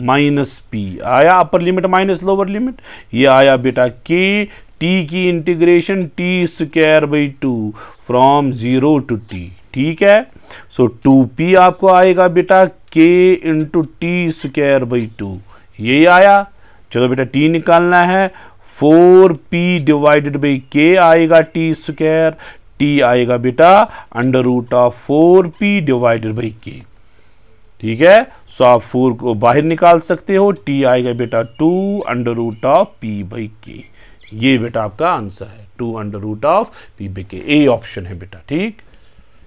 [SPEAKER 1] माइनस p, आया upper limit minus lower limit. ये आया बेटा k, t की integration t square by 2 from 0 to t, ठीक है। सो 2p आपको आएगा बेटा k into t square by 2, ये आया। चलो बेटा t निकालना है, 4p डिवाइडेड बाई k आएगा t स्क्वायर, t आएगा बेटा under root of 4p divided by k, ठीक है। सो आप 4 को बाहर निकाल सकते हो, t आएगा बेटा 2 under root of p by k। ये बेटा आपका आंसर है, 2 under root of p by k, A option है बेटा, ठीक।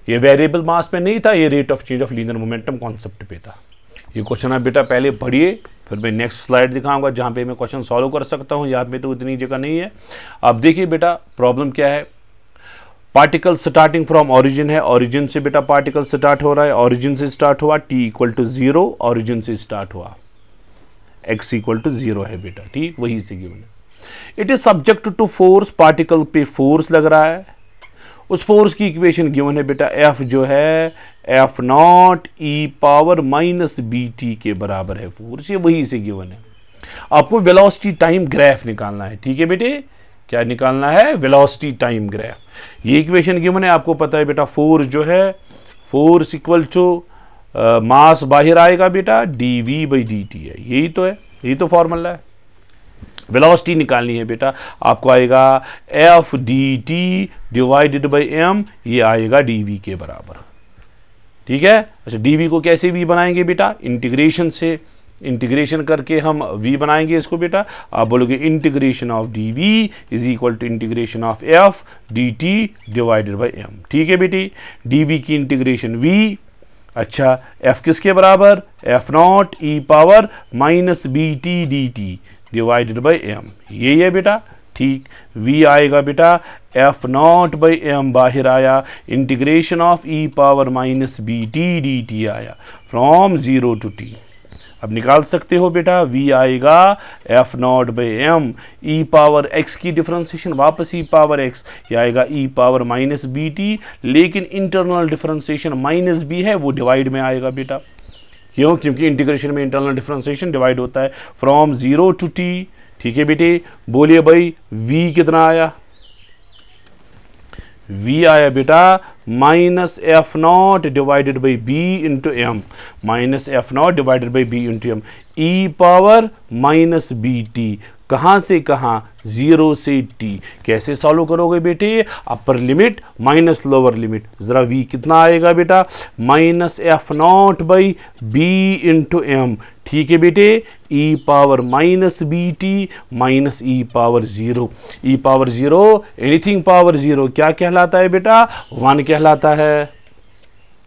[SPEAKER 1] ये वेरिएबल मास पे नहीं था, ये rate of change of linear momentum concept पे था। ये क्वेश्चन आप बेटा पहले पढ़िए, फिर मैं नेक्स्ट स्लाइड दिखाऊंगा जहां पे मैं क्वेश्चन सॉल्व कर सकता हूं, यहाँ पे तो इतनी जगह नहीं है। अब देखिए बेटा प्रॉब्लम क्या है, पार्टिकल स्टार्टिंग फ्रॉम ओरिजिन है, ओरिजिन से बेटा पार्टिकल स्टार्ट हो रहा है, ओरिजिन से स्टार्ट हुआ, t इक्वल टू 0, ओरिजिन से स्टार्ट हुआ, x इक्वल टू 0 है बेटा, ठीक, वही से गिवन है। It is subject to force, particle पे फोर्स लग रहा है, उस फोर्स की इक्वेशन गिवन है बेटा, F जो है F naught e power minus B t के बराबर है फोर्स, ये वही से गिवन है। आपको वेलोसिटी टाइम ग्राफ निकालना है, ठीक है बेटे, क्या निकालना है, वेलोसिटी टाइम ग्राफ। ये इक्वेशन गिवन है, आपको पता है बेटा फोर्स जो है, फोर्स इक्वल टू मास बाहर आएगा बेटा dv बाई dt है, यही तो है, यही तो फॉर्मूला है। वेलोसिटी निकालनी है बेटा, आपको आएगा f d t divided by m, ये आएगा dv के बराबर, ठीक है। अच्छा dv को कैसे भी बनाएंगे बेटा, इंटीग्रेशन से, इंटीग्रेशन करके हम v बनाएंगे इसको बेटा। आप बोलोगे integration of dv is equal to integration of f dt divided by m, ठीक है बेटी। dv की इंटीग्रेशन v, अच्छा f किसके बराबर, F naught e power minus B t d t divided by m, ये है बेटा। ठीक, v आएगा बेटा एफ नॉट बाई एम, बाहर आया integration of e power minus B t d t आया फ्रॉम 0 टू t। अब निकाल सकते हो बेटा, v आएगा f not by m, e power x की डिफरेंशिएशन वापस ई पावर x, ये आएगा e power minus B t, लेकिन इंटरनल डिफरेंशिएशन माइनस b है वो डिवाइड में आएगा बेटा। क्यों? क्योंकि इंटीग्रेशन में इंटरनल डिफरेंशिएशन डिवाइड होता है फ्रॉम 0 टू t। ठीक है बेटे, बोलिए भाई v कितना आया, v आया बेटा minus F naught divided by B into m, minus F naught divided by B into m, e power minus B t, कहाँ से कहाँ, 0 से t। कैसे सॉल्व करोगे बेटे, upper limit minus lower limit, जरा v कितना आएगा बेटा, minus F not by B into M. ठीक है बेटे, e power minus B T minus ई power 0, E power 0 anything power 0 क्या कहलाता है बेटा, 1 कहलाता है,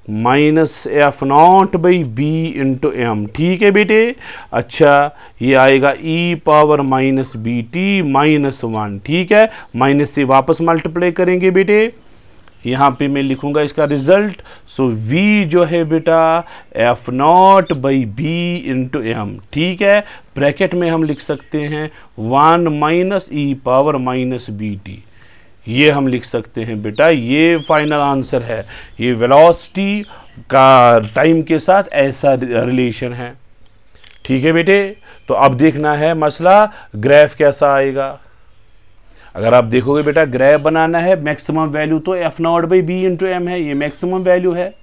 [SPEAKER 1] minus F not by B into M. ठीक है बेटे, अच्छा ये आएगा e power minus B T minus 1। ठीक है, माइनस से वापस मल्टीप्लाई करेंगे बेटे, यहाँ पे मैं लिखूंगा इसका रिजल्ट। सो v जो है बेटा f not by B into M. ठीक है, ब्रैकेट में हम लिख सकते हैं 1 माइनस ई पावर माइनस बी टी, ये हम लिख सकते हैं बेटा, ये फाइनल आंसर है। ये वेलोसिटी का टाइम के साथ ऐसा रिलेशन है। ठीक है बेटे, तो अब देखना है मसला ग्राफ कैसा आएगा। अगर आप देखोगे बेटा ग्राफ बनाना है, मैक्सिमम वैल्यू तो f not by B into m है, ये मैक्सिमम वैल्यू है।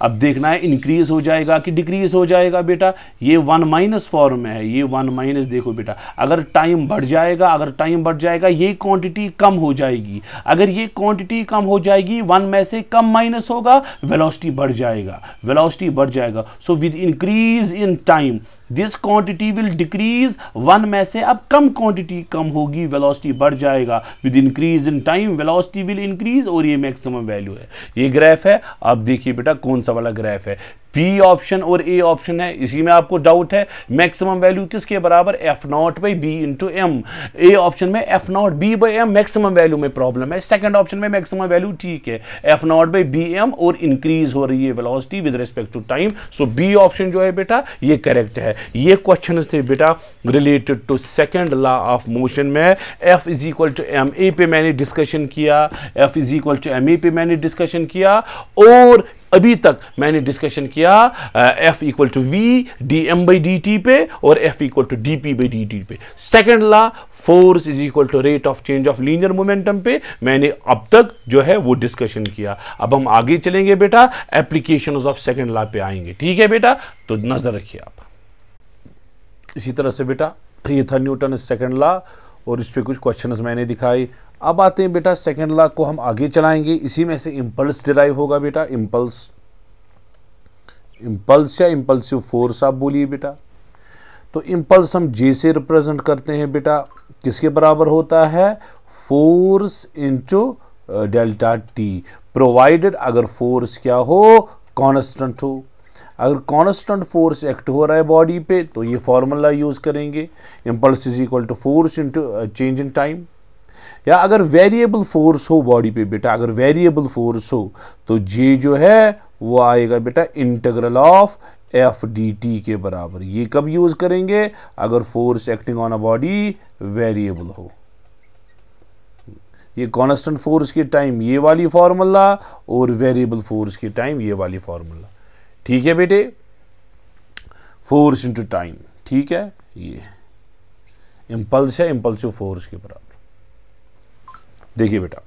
[SPEAKER 1] अब देखना है इंक्रीज हो जाएगा कि डिक्रीज हो जाएगा बेटा, ये 1 माइनस फॉर्म में है, ये 1 माइनस। देखो बेटा अगर टाइम बढ़ जाएगा, अगर टाइम बढ़ जाएगा ये क्वांटिटी कम हो जाएगी, अगर ये क्वांटिटी कम हो जाएगी 1 में से कम माइनस होगा, वेलोसिटी बढ़ जाएगा, वेलोसिटी बढ़ जाएगा। So with increase in time this quantity will decrease, 1 में से अब कम क्वांटिटी कम होगी, वेलोसिटी बढ़ जाएगा। With increase in time velocity will increase, और ये मैक्सिमम वैल्यू है। ये ग्राफ है। अब देखिए बेटा कौन सा वाला ग्राफ है, बी ऑप्शन और ए ऑप्शन है, इसी में आपको डाउट है। मैक्सिमम वैल्यू किसके बराबर, F not by B into M. A option में F not B by M maximum value में प्रॉब्लम है, सेकंड ऑप्शन में मैक्सिमम वैल्यू ठीक है, F not by B M और इंक्रीज हो रही है velocity with respect to time. So B option जो है बेटा ये करेक्ट है। ये क्वेश्चन थे बेटा related to second law of motion में। F is equal to M A पे मैंने डिस्कशन किया, F is equal to M A पे मैंने डिस्कशन किया, और अभी तक मैंने डिस्कशन किया F equal to V D M by D T पे और F equal to D P by D T पे। Second law force is equal to rate of change of linear momentum पे मैंने अब तक जो है वो डिस्कशन किया। अब हम आगे चलेंगे बेटा, एप्लीकेशन ऑफ सेकेंड लॉ पे आएंगे। ठीक है बेटा, तो नजर रखिए आप। इसी तरह से बेटा ये था न्यूटन सेकेंड लॉ और इस पे कुछ क्वेश्चंस मैंने दिखाए। अब आते हैं बेटा सेकेंड लॉ को हम आगे चलाएंगे। इसी में से इंपल्स डिराइव होगा बेटा, इंपल्स, इंपल्स या इंपल्सिव फोर्स आप बोलिए बेटा। तो इंपल्स हम जे से रिप्रेजेंट करते हैं बेटा, किसके बराबर होता है, force into delta T, provided अगर फोर्स क्या हो, कांस्टेंट हो। अगर कांस्टेंट फोर्स एक्ट हो रहा है बॉडी पे तो ये फॉर्मूला यूज करेंगे, impulse is equal to force into change in time. या अगर वेरिएबल फोर्स हो बॉडी पे बेटा, अगर वेरिएबल फोर्स हो तो जे जो है वो आएगा बेटा integral of f d T के बराबर। ये कब यूज करेंगे, अगर force acting on a body variable हो। ये कांस्टेंट फोर्स के टाइम ये वाली फॉर्मूला और वेरिएबल फोर्स के टाइम ये वाली फॉर्मूला। ठीक है बेटे, फोर्स इनटू टाइम। ठीक है, ये इंपल्स है इंपल्सिव फोर्स के बराबर। देखिए बेटा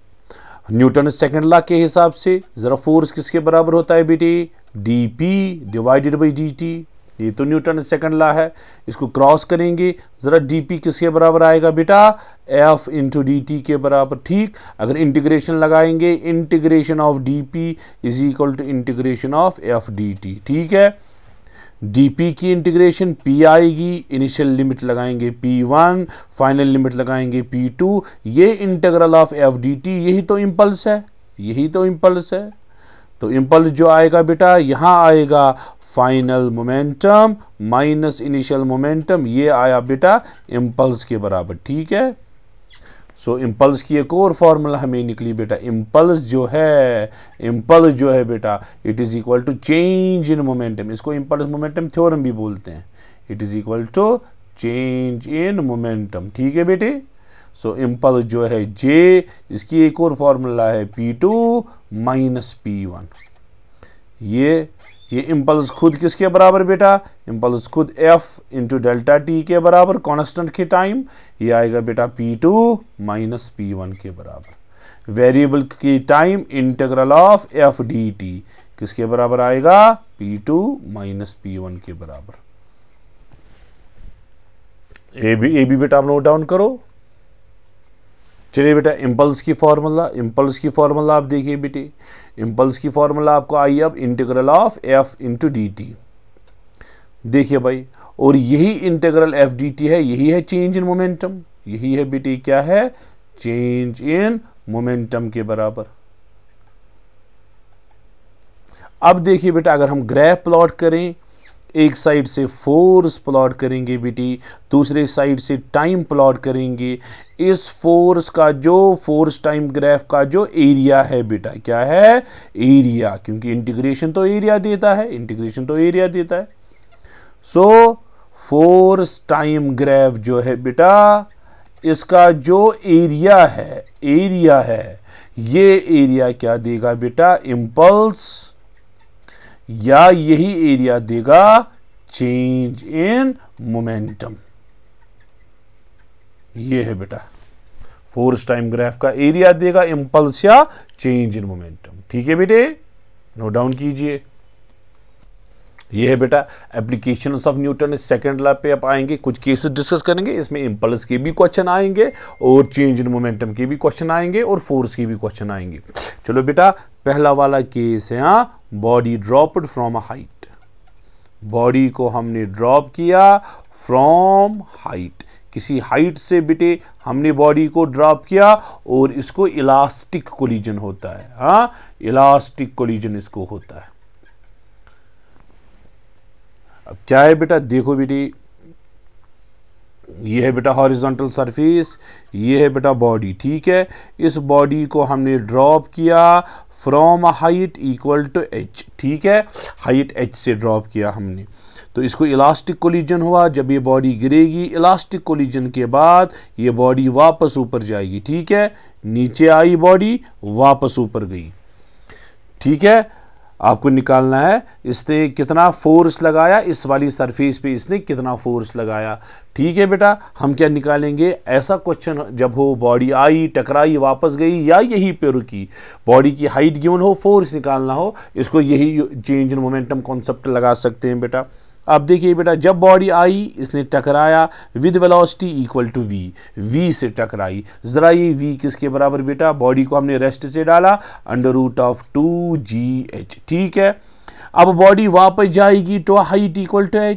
[SPEAKER 1] न्यूटन सेकंड लॉ के हिसाब से जरा फोर्स किसके बराबर होता है बेटे, डीपी डिवाइडेड बाई डी। ये तो न्यूटन सेकंड लॉ है, इसको क्रॉस करेंगे जरा, डीपी किसके बराबर आएगा बेटा, एफ इंटू डी टी के बराबर। ठीक, अगर इंटीग्रेशन लगाएंगे, integration of d p is equal to integration of f d T. ठीक है, डीपी की इंटीग्रेशन पी आएगी, इनिशियल लिमिट लगाएंगे P1, फाइनल लिमिट लगाएंगे P2, ये integral of f d t, यही तो इंपल्स है, यही तो इंपल्स है। तो इम्पल्स जो आएगा बेटा यहाँ आएगा final momentum minus initial momentum, ये आया बेटा इम्पल्स के बराबर। ठीक है, सो इम्पल्स की एक और फॉर्मूला हमें निकली बेटा, इम्पल्स जो है बेटा it is equal to change in momentum, इसको इम्पल्स मोमेंटम थ्योरम भी बोलते हैं, it is equal to change in momentum. ठीक है बेटे, सो इम्पल्स जो है जे, इसकी एक और फॉर्मूला है P2 माइनस P1। ये इम्पल्स खुद किसके बराबर बेटा, इम्पल्स खुद F इंटू डेल्टा टी के बराबर कांस्टेंट के टाइम, ये आएगा बेटा P2 माइनस P1 के बराबर। वेरिएबल की time integral of F dt किसके बराबर आएगा, P2 माइनस P1 के बराबर। ए भी बेटा आप नोट डाउन करो। चलिए बेटा इम्पल्स की फॉर्मूला आप देखिए बेटे, इम्पल्स की फॉर्मूला आपको आई अब integral of F into D T. देखिए भाई, और यही इंटीग्रल F dt है, यही है चेंज इन मोमेंटम, यही है बेटे क्या है, चेंज इन मोमेंटम के बराबर। अब देखिए बेटा, अगर हम ग्राफ प्लॉट करें, एक साइड से फोर्स प्लॉट करेंगे बेटी, दूसरे साइड से टाइम प्लॉट करेंगे, इस फोर्स का जो फोर्स टाइम ग्राफ का जो एरिया है बेटा क्या है, एरिया, क्योंकि इंटीग्रेशन तो एरिया देता है, सो फोर्स टाइम ग्राफ जो है बेटा इसका जो एरिया है ये एरिया क्या देगा बेटा, इम्पल्स, या यही एरिया देगा चेंज इन मोमेंटम। ये है बेटा फोर्स टाइम ग्राफ का एरिया देगा इम्पल्स या चेंज इन मोमेंटम। ठीक है बेटे, नोट डाउन कीजिए। ये है बेटा applications of Newton second law पे आप आएंगे, कुछ केसेस डिस्कस करेंगे, इसमें इम्पल्स के भी क्वेश्चन आएंगे और चेंज इन मोमेंटम के भी क्वेश्चन आएंगे और फोर्स के भी क्वेश्चन आएंगे। चलो बेटा, पहला वाला केस है, body dropped from a height, body को हमने ड्रॉप किया फ्रॉम हाइट, किसी हाइट से बेटे हमने बॉडी को ड्रॉप किया और इसको इलास्टिक कोलिजन होता है, इलास्टिक कोलिजन इसको होता है। अब क्या है बेटा, देखो बेटी, ये है बेटा हॉरिजॉन्टल सरफेस, ये है बेटा बॉडी। ठीक है, इस बॉडी को हमने ड्रॉप किया from height equal to h। ठीक है, हाइट h से ड्रॉप किया हमने, तो इसको इलास्टिक कोलिजन हुआ। जब ये बॉडी गिरेगी, इलास्टिक कोलिजन के बाद ये बॉडी वापस ऊपर जाएगी। ठीक है, नीचे आई बॉडी, वापस ऊपर गई। ठीक है, आपको निकालना है इसने कितना फोर्स लगाया, इस वाली सरफेस पे इसने कितना फोर्स लगाया। ठीक है बेटा, हम क्या निकालेंगे, ऐसा क्वेश्चन जब हो बॉडी आई, टकराई, वापस गई या यहीं पे रुकी, बॉडी की हाइट गिवन हो, फोर्स निकालना हो, इसको यही चेंज इन मोमेंटम कॉन्सेप्ट लगा सकते हैं बेटा। अब देखिए बेटा, जब बॉडी आई, इसने टकराया with velocity equal to v, v से टकराई। जरा ये v किसके बराबर बेटा, बॉडी को हमने रेस्ट से डाला √2gh। ठीक है, अब बॉडी वापस जाएगी तो height equal to h,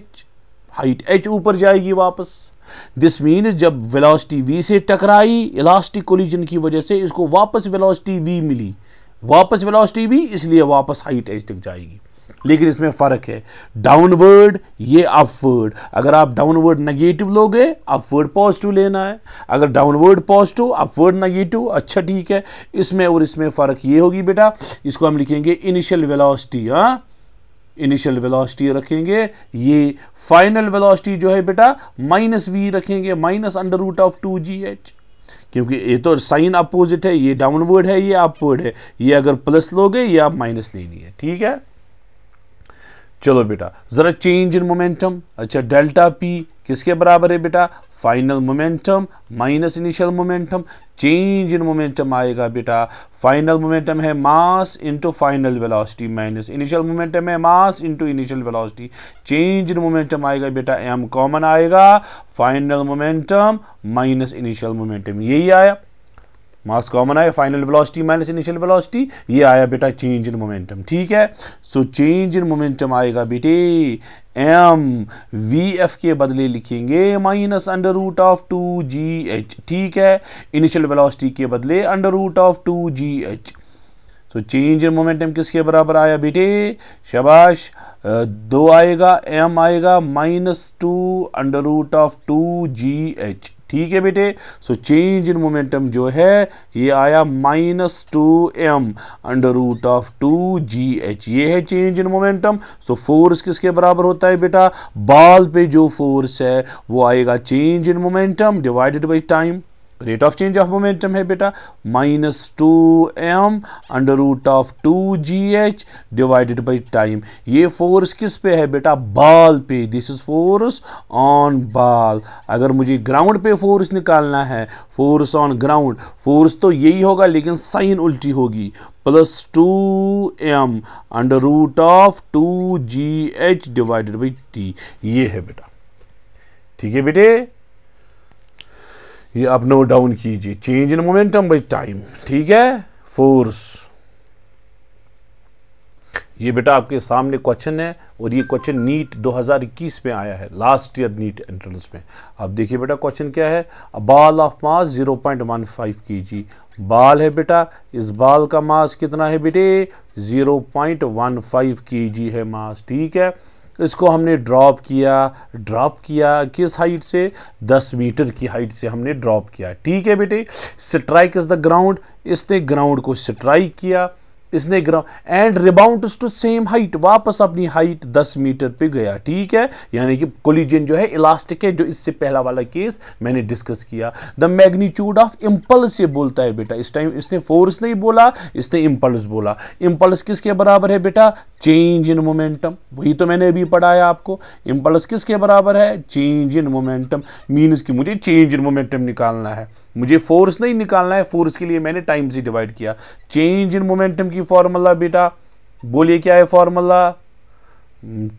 [SPEAKER 1] height h ऊपर जाएगी वापस। दिस मीन जब वेलोसिटी v से टकराई, इलास्टिक कोलिजन की वजह से इसको वापस वेलोसिटी v मिली, वापस वेलोसिटी v, इसलिए वापस हाइट h तक जाएगी। लेकिन इसमें फर्क है, डाउनवर्ड ये अपवर्ड। अगर आप डाउनवर्ड नेगेटिव लोगे, अपवर्ड पॉजिटिव लेना है। अगर डाउनवर्ड पॉजिटिव, अपवर्ड नेगेटिव। अच्छा ठीक है, इसमें और इसमें फर्क ये होगी बेटा, इसको हम लिखेंगे इनिशियल वेलोसिटी, इनिशियल वेलोसिटी रखेंगे, ये फाइनल वेलोसिटी जो है बेटा -v रखेंगे, -√2gh, क्योंकि ये तो साइन अपोजिट है, ये डाउनवर्ड है, ये अपवर्ड है। ये अगर प्लस लोगे, ये आप माइनस लेनी है। ठीक है, चलो बेटा जरा चेंज इन मोमेंटम। अच्छा, डेल्टा पी किसके बराबर है बेटा, final momentum minus initial momentum. Change in momentum आएगा बेटा, फाइनल मोमेंटम है mass into final velocity minus initial momentum है mass into initial velocity. Change in momentum आएगा बेटा, m कॉमन आएगा, final momentum minus initial momentum, यही आया। Mass common आया, final velocity minus initial velocity, ये आया बेटा चेंज इन मोमेंटम। ठीक है, सो चेंज इन मोमेंटम आएगा बेटे m, vf के बदले लिखेंगे -√2gh। ठीक है, इनिशियल वेलोसिटी के बदले √2gh। So change in momentum किसके बराबर आया बेटे, शाबाश, 2 आएगा, m आएगा -2 √2gh, ठीक है बेटे। सो चेंज इन मोमेंटम जो है ये आया -2m √2gh, ये है change in momentum. So force किसके बराबर होता है बेटा, बॉल पे जो फोर्स है वो आएगा change in momentum divided by time. Rate of change of momentum है बेटा -2m √2gh divided by time. ये फोर्स किस पे है बेटा, बॉल पे, this is force on ball. अगर मुझे ग्राउंड पे फोर्स निकालना है, फोर्स ऑन ग्राउंड, फोर्स तो यही होगा लेकिन साइन उल्टी होगी, +2m √2gh divided by t, ये है बेटा, ठीक है बेटे। ये आप नोट डाउन कीजिए, change in momentum by time, ठीक है, फोर्स। ये बेटा आपके सामने क्वेश्चन है और ये क्वेश्चन नीट 2021 में आया है, लास्ट ईयर नीट एंट्रेंस में। अब देखिए बेटा क्वेश्चन क्या है, a ball of mass 0.15 kg, ball है बेटा, इस बॉल का मास कितना है बेटे, 0.15 kg है मास, ठीक है। इसको हमने ड्रॉप किया किस हाइट से, 10 मीटर की हाइट से हमने ड्रॉप किया, ठीक है बेटे। स्ट्राइक इज द ग्राउंड, इसने ग्राउंड को स्ट्राइक किया, इसने ground and rebounds to same height, वापस अपनी हाइट 10 मीटर पे गया, ठीक है। यानी कि कोलिजन जो है इलास्टिक है, जो इससे पहला वाला केस मैंने डिस्कस किया। द मैग्नीट्यूड ऑफ इंपल्स ये बोलता है बेटा, इस टाइम इसने फोर्स नहीं बोला, इसने इंपल्स बोला। इंपल्स किसके बराबर है बेटा, चेंज इन मोमेंटम, वही तो मैंने अभी पढ़ाया आपको। इंपल्स किसके बराबर है, चेंज इन मोमेंटम, मीन्स कि मुझे चेंज इन मोमेंटम निकालना है, मुझे फोर्स नहीं निकालना है, फोर्स के लिए मैंने टाइम से डिवाइड किया। चेंज इन मोमेंटम की फॉर्मूला बेटा बोलिए क्या है फॉर्मूला,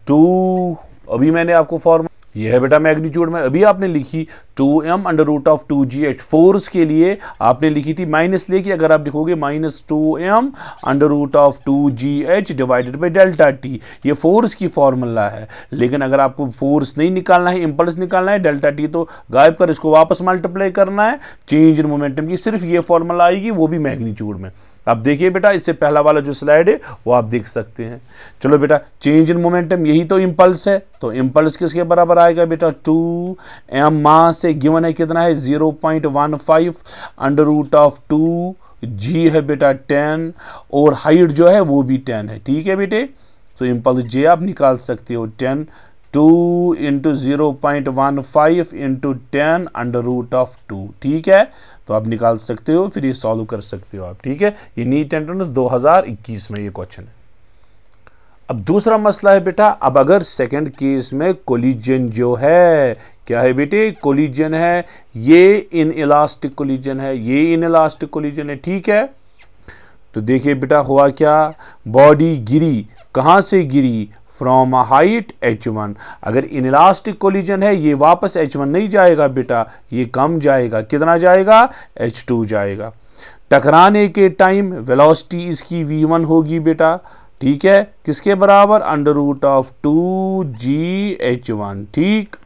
[SPEAKER 1] 2, अभी मैंने आपको फॉर्मूला, ये है बेटा मैग्नीट्यूड में अभी आपने लिखी 2m √2gh, फोर्स के लिए आपने लिखी थी माइनस लेके, अगर आप लिखोगे -2m √2gh divided by delta T, ये फोर्स की फॉर्मूला है। लेकिन अगर आपको फोर्स नहीं निकालना है, इंपल्स निकालना है, डेल्टा टी तो गायब कर, इसको वापस मल्टीप्लाई करना है, चेंज इन मोमेंटम की सिर्फ ये फॉर्मूला आएगी, वो भी मैग्नीट्यूड में। अब देखिए बेटा इससे पहला वाला जो स्लाइड है वो आप देख सकते हैं। चलो बेटा चेंज इन मोमेंटम यही तो इंपल्स है, तो इंपल्स किसके बराबर आएगा बेटा, 2m, मास से गिवन है कितना है 0.15 √2g है बेटा 10, और हाइट जो है वो भी 10 है, ठीक है बेटे। तो इंपल्स जे आप निकाल सकते हो 10, 2 × 0.15 × 10 √2, ठीक है। तो आप निकाल सकते हो, फिर ये सॉल्व कर सकते हो आप, ठीक है। ये नीट एंट्रेंस 2021 में ये क्वेश्चन है। अब दूसरा मसला है बेटा, अब अगर सेकंड केस में कोलिजन जो है, क्या है बेटे, कोलिजन है, ये इन इलास्टिक कोलिजन है, ये इन इलास्टिक कोलिजन है, ठीक है। तो देखिए बेटा हुआ क्या, बॉडी गिरी, कहां से गिरी, फ्रॉम अ हाइट h1। अगर इनइलास्टिक कोलिजन है ये वापस h1 नहीं जाएगा बेटा, ये कम जाएगा, कितना जाएगा, h2 जाएगा। टकराने के टाइम वेलोसिटी इसकी v1 होगी बेटा, ठीक है, किसके बराबर, √2gh1, ठीक।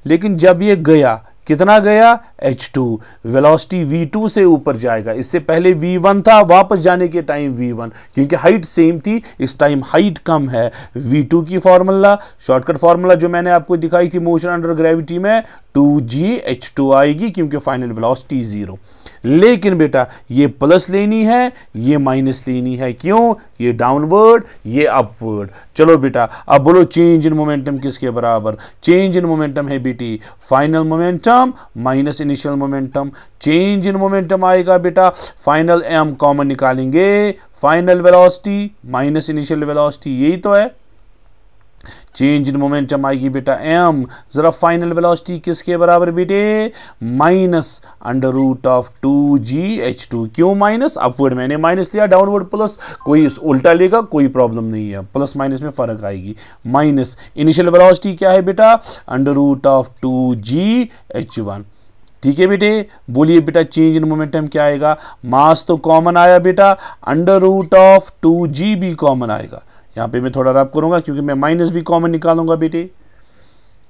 [SPEAKER 1] लेकिन जब ये गया, कितना गया, h2, वेलोसिटी v2 से ऊपर जाएगा, इससे पहले v1 था, वापस जाने के टाइम v1, क्योंकि हाइट सेम थी, इस टाइम हाइट कम है। v2 की फॉर्मूला, शॉर्टकट फॉर्मूला जो मैंने आपको दिखाई थी मोशन अंडर ग्रेविटी में, 2gh2 आएगी, क्योंकि फाइनल वेलोसिटी 0। लेकिन बेटा ये प्लस लेनी है, ये माइनस लेनी है, क्यों, ये डाउनवर्ड, ये अपवर्ड। चलो बेटा अब बोलो चेंज इन मोमेंटम किसके बराबर, चेंज इन मोमेंटम है बेटी final momentum minus initial momentum. Change in momentum आएगा बेटा, फाइनल m कॉमन निकालेंगे, final velocity minus initial velocity, यही तो है। चेंज इन मोमेंटम आएगी बेटा m, जरा फाइनल वेलोसिटी किसके बराबर बेटे, -√2gh2, क्यों माइनस, अपवर्ड मैंने माइनस लिया, डाउनवर्ड प्लस, कोई उल्टा लेगा कोई प्रॉब्लम नहीं है, प्लस माइनस में फर्क आएगी। माइनस इनिशियल वेलोसिटी क्या है बेटा, √2gh1, ठीक है बेटे। बोलिए बेटा चेंज इन मोमेंटम क्या आएगा, मास तो कॉमन आया बेटा, √2g भी कॉमन आएगा। यहाँ पे मैं थोड़ा रब करूंगा क्योंकि मैं माइनस भी कॉमन निकालूंगा बेटे,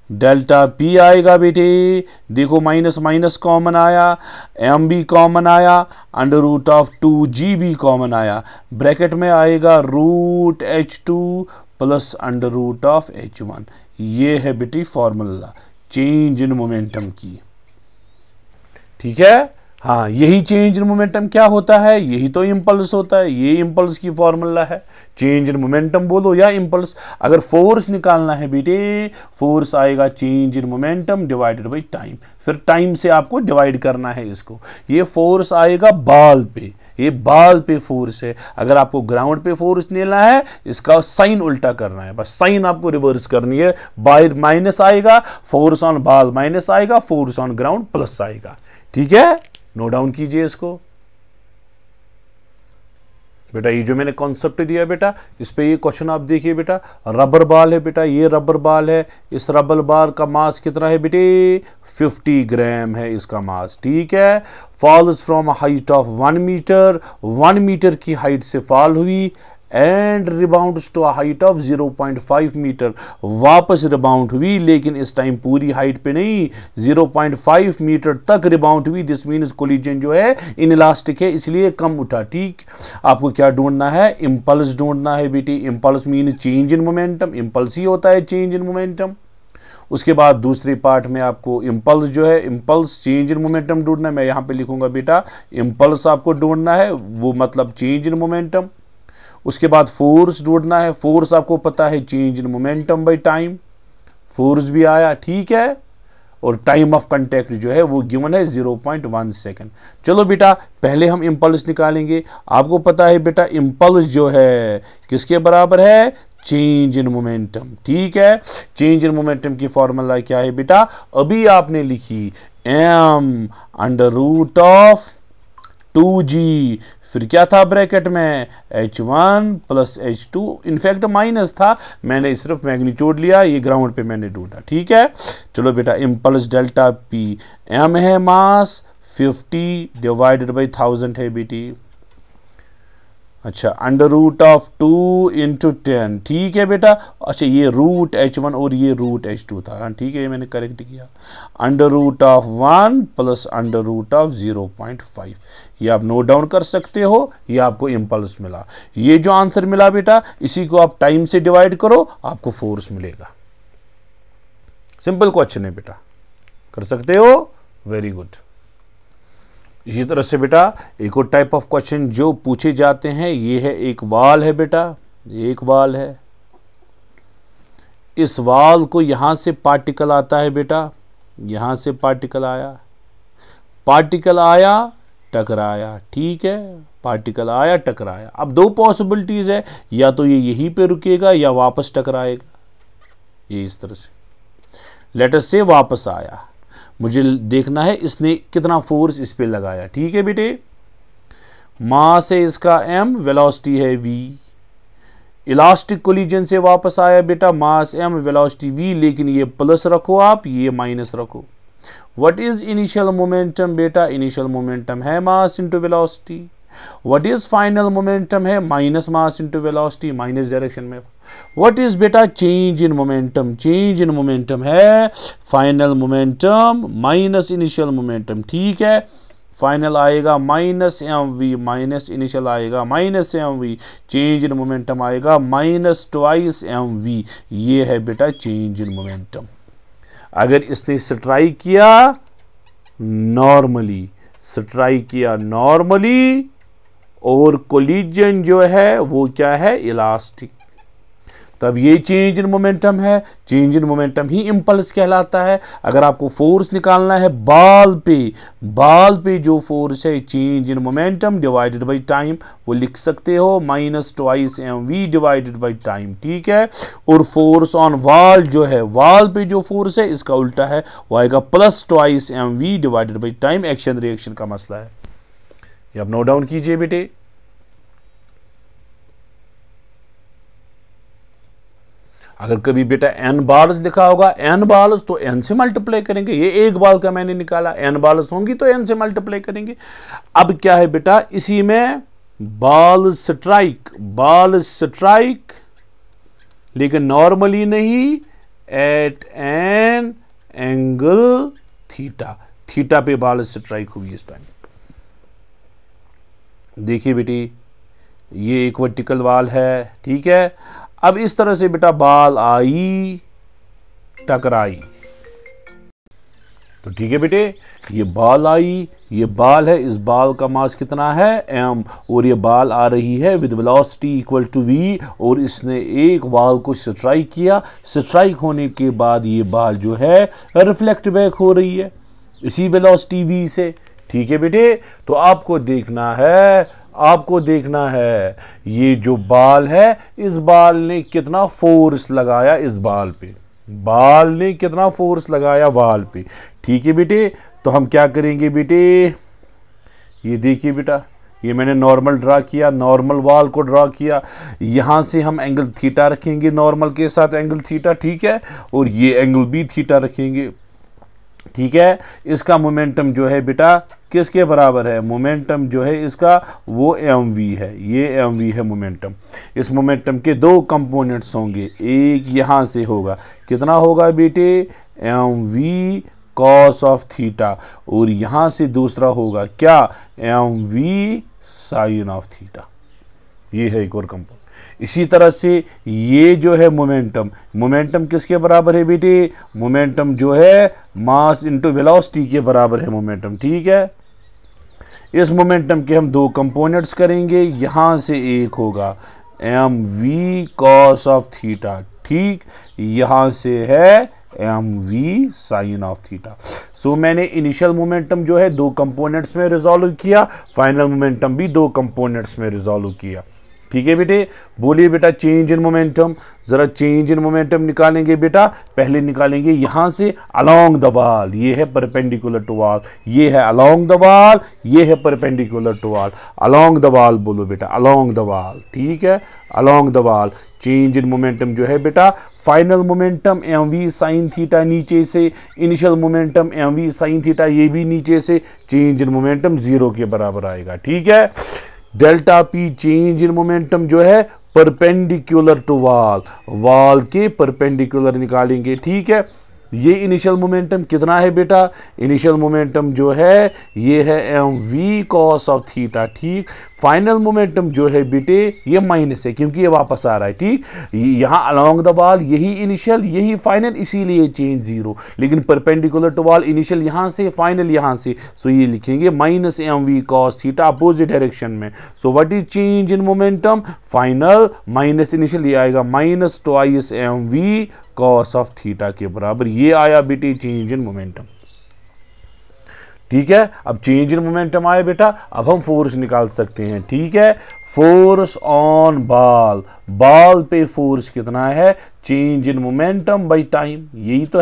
[SPEAKER 1] डेल्टा पी आएगा बेटे, देखो माइनस माइनस कॉमन आया, एम भी कॉमन आया, अंडर रूट ऑफ 2g भी कॉमन आया, ब्रैकेट में आएगा root h2 plus under root of h1। ये है बेटी फॉर्मूला चेंज इन मोमेंटम की, ठीक है। हाँ, यही चेंज इन मोमेंटम क्या होता है, यही तो इंपल्स होता है, ये इंपल्स की फॉर्मूला है। चेंज इन मोमेंटम बोलो या इंपल्स। अगर फोर्स निकालना है बेटे, फोर्स आएगा change in momentum divided by time, फिर टाइम से आपको डिवाइड करना है इसको। ये फोर्स आएगा बाल पे, ये बाल पे फोर्स है। अगर आपको ग्राउंड पे फोर्स लेना है, इसका साइन उल्टा करना है, बस साइन आपको रिवर्स करनी है। बाय माइनस आएगा, फोर्स ऑन बाल माइनस आएगा, फोर्स ऑन ग्राउंड प्लस आएगा, ठीक है। नोट डाउन कीजिए इसको बेटा। ये जो मैंने कॉन्सेप्ट दिया बेटा, इस पे ये क्वेश्चन आप देखिए बेटा। रबर बॉल है बेटा, ये रबर बॉल है, इस रबर बॉल का मास कितना है बेटे, 50 ग्राम है इसका मास, ठीक है। Falls from height of 1 metre, 1 metre की हाइट से फॉल हुई, and rebounds to height of 0.5 metre, वापस रिबाउंड हुई, लेकिन इस टाइम पूरी हाइट पे नहीं, 0.5 मीटर तक रिबाउंड हुई। दिस मीन्स कोलिजन जो है इनइलास्टिक है, इसलिए कम उठा, ठीक। आपको क्या ढूंढना है, इंपल्स ढूंढना है बेटी। Impulse mean change in momentum, impulse ही होता है चेंज इन मोमेंटम। उसके बाद दूसरे पार्ट में आपको इंपल्स जो है, इंपल्स चेंज इन मोमेंटम ढूंढना है। मैं यहां पे लिखूंगा बेटा, इंपल्स आपको ढूंढना है, वो मतलब चेंज इन मोमेंटम। उसके बाद फोर्स ढूंढना है, फोर्स आपको पता है change in momentum by time, force भी आया, ठीक है। और टाइम ऑफ कांटेक्ट जो है वो गिवन है 0.1 सेकेंड। चलो बेटा, पहले हम इंपल्स निकालेंगे। आपको पता है बेटा, इंपल्स जो है किसके बराबर है, चेंज इन मोमेंटम, ठीक है। चेंज इन मोमेंटम की फॉर्मूला क्या है बेटा, अभी आपने लिखी, m under root of 2g, फिर क्या था ब्रैकेट में, h1 plus h2, in fact minus था, मैंने सिर्फ मैग्नीट्यूड लिया, ये ग्राउंड पे मैंने ढूंढा, ठीक है। चलो बेटा, इंपल्स डेल्टा p, m है मास 50 डिवाइडेड बाई 1000 है बेटी। अच्छा, अंडर रूट ऑफ 2 इंटू 10, ठीक है बेटा। अच्छा, ये रूट h1 और ये रूट h2 था, ठीक है, ये मैंने करेक्ट किया। Under root of 1 plus under root of 0.5, ये आप नोट डाउन कर सकते हो। ये आपको इंपल्स मिला। ये जो आंसर मिला बेटा, इसी को आप टाइम से डिवाइड करो, आपको फोर्स मिलेगा। सिंपल क्वेश्चन है बेटा, कर सकते हो, वेरी गुड। इसी तरह से बेटा एक और टाइप ऑफ क्वेश्चन जो पूछे जाते हैं, ये है एक वाल है बेटा, एक वाल है। इस वाल को यहां से पार्टिकल आता है बेटा, यहां से पार्टिकल आया, पार्टिकल आया टकराया, ठीक है, पार्टिकल आया टकराया। अब दो पॉसिबिलिटीज है, या तो ये यहीं पे रुकेगा या वापस टकराएगा, ये इस तरह से। लेट अस से वापस आया, मुझे देखना है इसने कितना फोर्स इस पे लगाया, ठीक है बेटे। मास है इसका m, वेलोसिटी है v, इलास्टिक कोलिजन से वापस आया बेटा, मास m, वेलोसिटी v, लेकिन ये प्लस रखो आप, ये माइनस रखो। व्हाट इज इनिशियल मोमेंटम बेटा, इनिशियल मोमेंटम है mass into velocity. What is final momentum है minus mass into velocity, minus direction में। व्हाट इज बेटा change in momentum, change in momentum है final momentum minus initial momentum, ठीक है। Final आएगा minus mv, minus initial आएगा minus mv, change in momentum आएगा minus twice mv। ये है बेटा चेंज इन मोमेंटम। अगर इसने स्ट्राइक किया नॉर्मली, स्ट्राइक किया नॉर्मली, और कोलिजन जो है वो क्या है, इलास्टिक, तब ये चेंज इन मोमेंटम है। Change in momentum he impulse कहलाता है। अगर आपको फोर्स निकालना है बाल पे, बाल पे जो फोर्स है change in momentum divided by time, वो लिख सकते हो minus twice mv divided by time, ठीक है। और फोर्स ऑन वॉल जो है, वॉल पे जो फोर्स है इसका उल्टा है, वो आएगा plus twice mv divided by time. Action reaction का मसला है, ये आप नोट डाउन कीजिए बेटे। अगर कभी बेटा n बाल्स लिखा होगा, n बाल्स, तो n से मल्टीप्लाई करेंगे। ये एक बाल का मैंने निकाला, n बाल्स होंगी तो n से मल्टीप्लाई करेंगे। अब क्या है बेटा, इसी में बॉल स्ट्राइक, बॉल स्ट्राइक, लेकिन नॉर्मली नहीं, at an angle theta, theta पे बॉल स्ट्राइक हुई इस टाइम। देखिए बेटी ये एक वर्टिकल वॉल है, ठीक है। अब इस तरह से बेटा बॉल आई, टकराई, तो ठीक है बेटे, ये बॉल आई, ये बॉल है, इस बॉल का मास कितना है m, और ये बॉल आ रही है with velocity equal to v, और इसने एक बॉल को स्ट्राइक किया, स्ट्राइक होने के बाद ये बॉल जो है रिफ्लेक्ट बैक हो रही है इसी वेलोसिटी v से, ठीक है बेटे। तो आपको देखना है ये जो बॉल है, इस बॉल ने कितना फोर्स लगाया, इस बॉल पे बॉल ने कितना फोर्स लगाया वॉल पे, ठीक है बेटे। तो हम क्या करेंगे बेटे, ये देखिए बेटा, ये मैंने नॉर्मल ड्रा किया, नॉर्मल वॉल को ड्रा किया, यहां से हम एंगल थीटा रखेंगे नॉर्मल के साथ एंगल थीटा, ठीक है, और ये एंगल भी थीटा रखेंगे, ठीक है। इसका मोमेंटम जो है बेटा किसके बराबर है, मोमेंटम जो है इसका वो mv है, ये mv है मोमेंटम। इस मोमेंटम के दो कंपोनेंट्स होंगे, एक यहां से होगा, कितना होगा बेटे, mv cos ऑफ थीटा, और यहां से दूसरा होगा क्या, mv sin ऑफ थीटा, ये है एक और कंपोनेंट। इसी तरह से ये जो है मोमेंटम किसके बराबर है बेटे, मोमेंटम जो है मास इनटू वेलोसिटी के बराबर है मोमेंटम, ठीक है। इस मोमेंटम के हम दो कंपोनेंट्स करेंगे, यहां से एक होगा mv cos ऑफ थीटा, ठीक, यहां से है mv sin ऑफ थीटा। सो मैंने इनिशियल मोमेंटम जो है दो कंपोनेंट्स में रिजॉल्व किया, फाइनल मोमेंटम भी दो कंपोनेंट्स में रिजॉल्व किया, ठीक है बेटे। बोलिए बेटा चेंज इन मोमेंटम, जरा चेंज इन मोमेंटम निकालेंगे बेटा। पहले निकालेंगे यहां से अलोंग द वॉल, ये है परपेंडिकुलर टू वॉल, ये है अलोंग द वॉल, ये है perpendicular to wall. Along the wall बोलो बेटा, अलोंग द वॉल, ठीक है, along the wall. Change in momentum जो है बेटा, final momentum mv sin theta नीचे से, initial momentum mv sin theta ये भी नीचे से, चेंज इन मोमेंटम 0 के बराबर आएगा, ठीक है। Delta P change in momentum जो है परपेंडिकुलर टू वॉल, वॉल के परपेंडिकुलर निकालेंगे, ठीक है। ये इनिशियल मोमेंटम कितना है बेटा, इनिशियल मोमेंटम जो है ये है mv cos ऑफ थीटा, ठीक। फाइनल मोमेंटम जो है बेटे ये माइनस है क्योंकि ये वापस आ रहा है, ठीक। यहाँ अलोंग द वॉल यही इनिशियल यही फाइनल, इसीलिए चेंज 0, लेकिन परपेंडिकुलर टू वॉल इनिशियल यहाँ से फाइनल यहाँ से, सो ये लिखेंगे minus mv cos theta opposite direction में। So what is change in momentum, final minus initial, ये आएगा minus twice mv cos of theta के बराबर, ये आया बेटे चेंज इन मोमेंटम, ठीक है। अब चेंज इन मोमेंटम आया बेटा, अब हम फोर्स निकाल सकते हैं, ठीक है। फोर्स ऑन बॉल, बॉल पे फोर्स कितना है, change in momentum by time, यही तो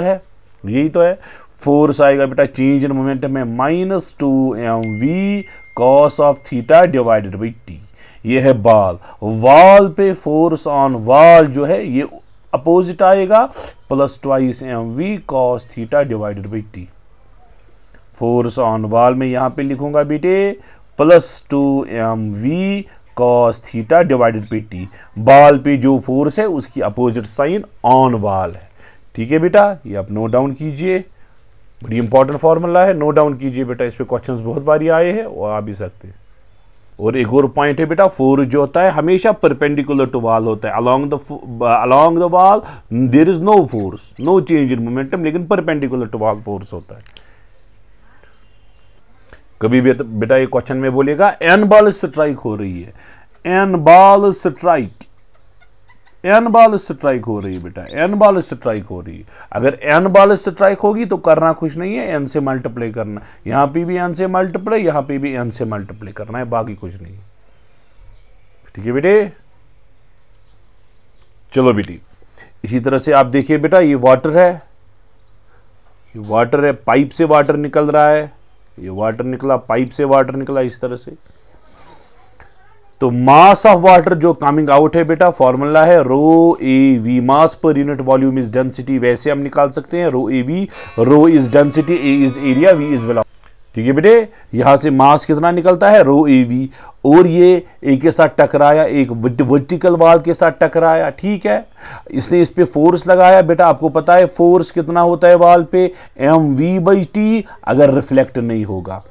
[SPEAKER 1] है। फोर्स आएगा बेटा चेंज इन मोमेंटम में -2mv cos of theta divided by t, ये है बॉल। वॉल पे फोर्स ऑन वॉल जो है ये अपोजिट आएगा, plus twice mv cos theta divided by T. Force on wall में यहां पे लिखूंगा बेटे +2mv cos theta divided by T. Ball पे जो फोर्स है उसकी अपोजिट साइन ऑन वॉल है, ठीक है बेटा। ये आप नोट डाउन कीजिए, बड़ी इंपॉर्टेंट फॉर्मूला है, नोट डाउन कीजिए बेटा, इस पे क्वेश्चंस बहुत बारी आए हैं और आ भी सकते हैं। और एक और पॉइंट है बेटा, फोर्स जो होता है हमेशा परपेंडिकुलर टू वॉल होता है, along the wall there is no force, no change in momentum, लेकिन परपेंडिकुलर टू वॉल फोर्स होता है। कभी भी बेटा ये क्वेश्चन में बोलेगा एन बॉल स्ट्राइक हो रही है, एन बॉल स्ट्राइक हो रही है बेटा, एन बॉल स्ट्राइक हो रही है। अगर एन बॉल स्ट्राइक होगी तो करना कुछ नहीं है, एन से मल्टीप्लाई करना, यहां पे भी एन से मल्टीप्लाई, यहां पे भी एन से मल्टीप्लाई करना है, बाकी कुछ नहीं, ठीक है बेटे। चलो बेटी, इसी तरह से आप देखिए बेटा, ये वाटर है, पाइप से वाटर निकल रहा है, ये वाटर निकला, पाइप से वाटर निकला, इस तरह से। तो मास ऑफ वाटर जो कमिंग आउट है बेटा, फॉर्मूला है रो A we, mass per unit volume is density, वैसे हम निकाल सकते हैं rho A V, rho is density, A is area, V is velocity, ठीक है बेटे, यहां से मास कितना निकलता है रो ए वी, और ये एक के साथ टकराया, एक वर्टिकल वाल के साथ टकराया, ठीक है, इसने इस पे फोर्स लगाया। बेटा आपको पता है फोर्स कितना होता है वाल पे, एम वी बाई टी, अगर रिफ्लेक्ट नहीं होगा।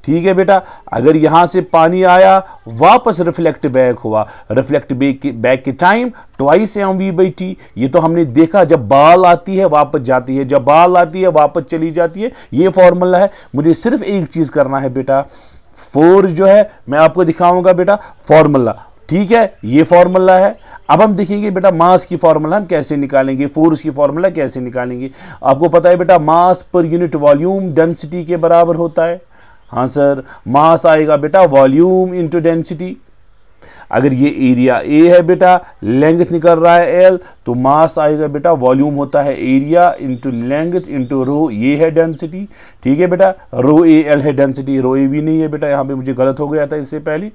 [SPEAKER 1] ठीक है बेटा, अगर यहां से पानी आया वापस रिफ्लेक्ट बैक हुआ, रिफ्लेक्ट बैक के time twice m v by t. ये तो हमने देखा, जब बाल आती है वापस जाती है, जब बाल आती है वापस चली जाती है, ये फॉर्मूला है। मुझे सिर्फ एक चीज करना है बेटा, फोर्स जो है मैं आपको दिखाऊंगा बेटा फॉर्मूला, ठीक है, ये फॉर्मूला है। अब हम देखेंगे बेटा मास की फॉर्मूला हम कैसे निकालेंगे, फोर्स की फॉर्मूला कैसे निकालेंगे। आपको पता है बेटा मास पर यूनिट वॉल्यूम डेंसिटी के बराबर होता है। हाँ सर, मास आएगा बेटा वॉल्यूम इंटू डेंसिटी। अगर ये एरिया ए है बेटा, लेंथ निकल रहा है एल, तो मास आएगा बेटा वॉल्यूम होता है area into length into rho, ये है डेंसिटी। ठीक है बेटा, रो ए एल है डेंसिटी, रो ए भी नहीं है बेटा, यहां पे मुझे गलत हो गया था इससे पहले।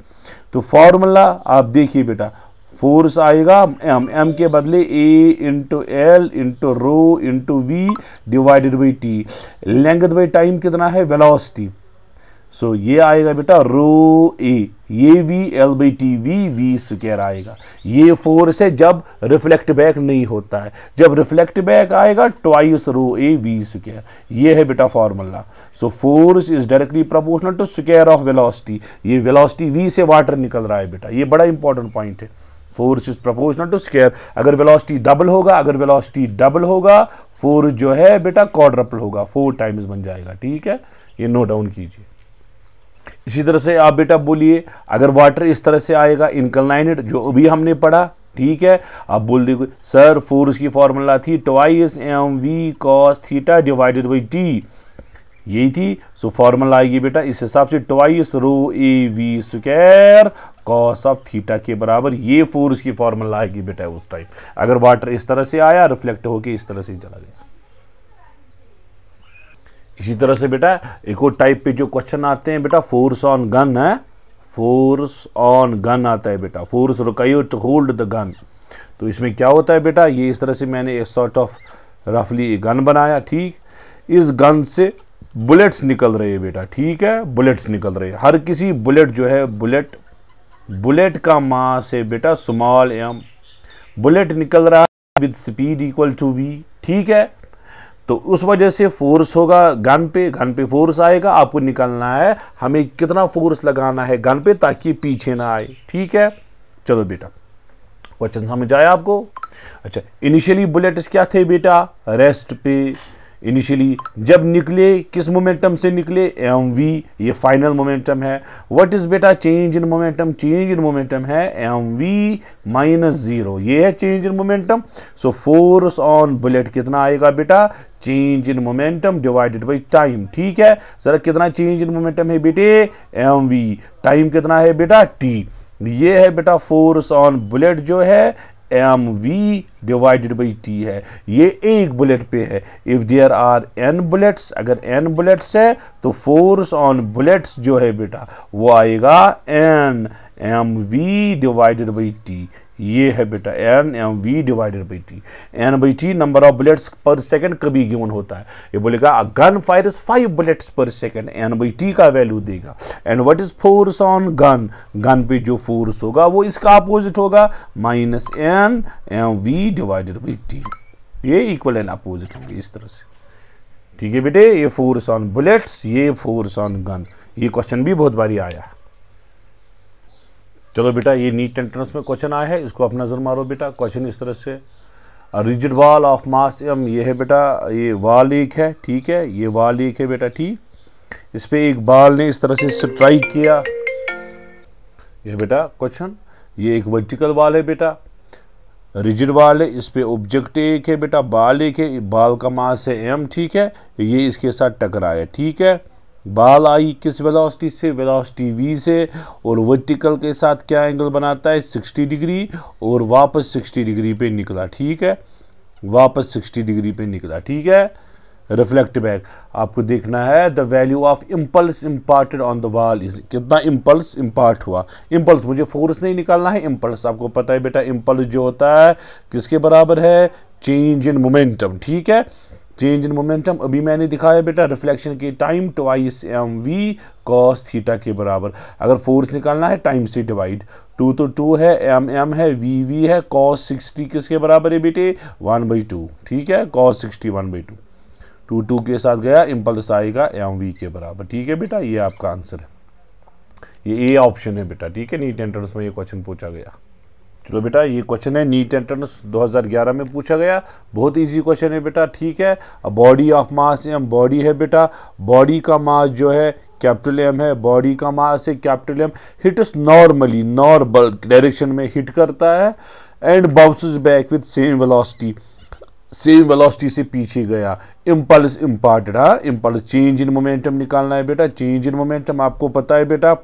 [SPEAKER 1] तो फॉर्मूला आप देखिए बेटा, फोर्स आएगा एम, एम के बदले A into L into rho into V divided by T. Length by time कितना है, वेलोसिटी। सो ये आएगा बेटा रो ए, ये v l by t, v square आएगा। ये फोर्स है जब रिफ्लेक्ट बैक नहीं होता है, जब रिफ्लेक्ट बैक आएगा twice rho A v square. ये है बेटा formula. So force is directly proportional to square of velocity. ये वेलोसिटी वी से वाटर निकल रहा है बेटा, ये बड़ा इंपॉर्टेंट पॉइंट है। Force is proportional to square. अगर वेलोसिटी डबल होगा, अगर वेलोसिटी डबल होगा, फोर्स जो है बेटा क्वाड्रपल होगा, 4 टाइम्स बन जाएगा। ठीक है, ये नोट डाउन कीजिए। इसी तरह से आप बेटा बोलिए, अगर वाटर इस तरह से आएगा इनक्लाइनेड, जो अभी हमने पढ़ा, ठीक है, आप बोल दीजिए सर फोर्स की फॉर्मूला थी twice m v cos theta divided by t, यही थी। सो फॉर्मूला आएगी बेटा इस हिसाब से twice rho A v square cos of theta के बराबर। ये फोर्स की फॉर्मूला आएगी बेटा उस टाइम, अगर वाटर इस तरह से आया, रिफ्लेक्ट होके इस तरह से चला गया। इसी तरह से बेटा एक और टाइप पे जो क्वेश्चन आते हैं बेटा, फोर्स ऑन गन है, फोर्स ऑन गन आता है बेटा, force required to hold the gun. तो इसमें क्या होता है बेटा, ये इस तरह से मैंने एक सॉर्ट ऑफ रफली गन बनाया, ठीक, इस गन से बुलेट्स निकल रहे हैं बेटा, ठीक है, बुलेट्स निकल रहे हैं। हर किसी बुलेट जो है, बुलेट का मास है बेटा स्मॉल एम, बुलेट निकल रहा है with speed equal to v, ठीक है। तो उस वजह से फोर्स होगा गन पे फोर्स आएगा, आपको निकालना है हमें कितना फोर्स लगाना है गन पे ताकि पीछे ना आए। ठीक है, चलो बेटा क्वेश्चन समझ आया आपको। अच्छा, इनिशियली बुलेट्स क्या थे बेटा, रेस्ट पे। इनिशियली जब निकले किस मोमेंटम से निकले, एम वी, ये फाइनल मोमेंटम है। व्हाट इज बेटा change in momentum, change in momentum है एम वी माइनस 0, ये है change in momentum. So force on bullet कितना आएगा बेटा, change in momentum divided by time. ठीक है, सर कितना चेंज इन मोमेंटम है बेटे, एम वी, टाइम कितना है बेटा टी। ये है बेटा फोर्स ऑन बुलेट जो है m v divided by t है, ये एक बुलेट पे है। If there are n bullets, अगर एन बुलेट्स है तो फोर्स ऑन बुलेट्स जो है बेटा वो आएगा n m v divided by t. ये है बेटा n m v divided by t. N by t number of bullets per second कभी गिवन होता है। ये बोलेगा gun fires 5 bullets per second, n by t का वैल्यू देगा। And what is force on gun, gun पे जो force होगा वो इसका अपोजिट होगा, minus n m v divided by t. ये इक्वल एंड अपोजिट होंगे इस तरह से। ठीक है बेटे, ये फोर्स ऑन बुलेट्स, ये फोर्स ऑन गन। ये क्वेश्चन भी बहुत बारी आया। चलो बेटा, ये नीट एंट्रेंस में क्वेश्चन आया है, इसको आप नजर मारो बेटा। क्वेश्चन इस तरह से, rigid wall of mass m, ये है बेटा, ये वॉल एक है, ठीक है, ये वॉल एक है बेटा, ठीक, इस पे एक बॉल ने इस तरह से स्ट्राइक किया, ये बेटा क्वेश्चन, ये एक वर्टिकल वॉल है बेटा, रिजिड वॉल है, इस पे ऑब्जेक्ट एक है बेटा, बॉल एक है, बॉल का मास है एम, ठीक है, ये इसके साथ टकराया, ठीक है। बॉल आई किस वेलोसिटी से, वेलोसिटी v से, और वर्टिकल के साथ क्या एंगल बनाता है 60 डिग्री, और वापस 60 डिग्री पे निकला, ठीक है, वापस 60 डिग्री पे निकला, ठीक है। रिफ्लेक्ट बैक आपको देखना है the value of impulse imparted on the wall is, कितना इम्पल्स इम्पार्ट हुआ। इम्पल्स, मुझे फोर्स नहीं निकालना है, इम्पल्स आपको पता है बेटा, इम्पल्स जो होता है किसके बराबर है, चेंज इन मोमेंटम, ठीक है। चेंज इन मोमेंटम अभी मैंने दिखाया बेटा, रिफ्लेक्शन के time twice m v cos theta के बराबर। अगर फोर्स निकालना है टाइम से डिवाइड, 2 तो 2 है, एम है, वी है, कॉस 60 किसके बराबर है बेटे, 1/2। ठीक है, कॉस 60 1/2। 2 के साथ गया, इम्पल्स आएगा एम वी के बराबर। ठीक है बेटा, ये आपका आंसर है, ये ए ऑप्शन है बेटा। ठीक है, नीट एंट्रेंस में ये क्वेश्चन पूछा गया। चलो बेटा, ये क्वेश्चन है नीट एंट्रेंस 2011 में पूछा गया, बहुत इजी क्वेश्चन है बेटा। ठीक है, body of mass m, body है बेटा, बॉडी का मास जो है कैपिटल एम है, बॉडी का मास है capital M, hits normally, normal direction में हिट करता है and bounces back with same velocity, same velocity से पीछे गया, इम्पल्स इम्पार्टेड। हाँ, इम्पल्स, चेंज इन मोमेंटम निकालना है बेटा, चेंज इन मोमेंटम आपको पता है बेटा,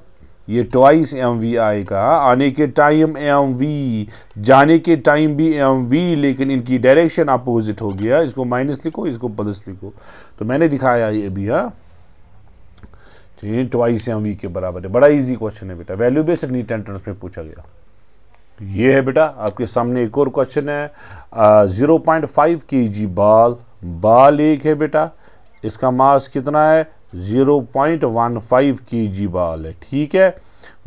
[SPEAKER 1] ये ट्वाइस एम वी आएगा। आने के टाइम एम वी, जाने के टाइम भी एम वी, लेकिन इनकी डायरेक्शन अपोजिट हो गया। इसको माइनस लिखो, इसको प्लस लिखो, तो मैंने दिखाया ये अभी। हाँ, ट्वाइस एम वी के बराबर है। बड़ा इजी क्वेश्चन है बेटा, वैल्यू बेस्ड नीट एंट्रेंस में पूछा गया। ये है बेटा आपके सामने एक और क्वेश्चन है, 0.5 kg बाल एक है बेटा, इसका मास कितना है, 0.15 kg बाल है। ठीक है,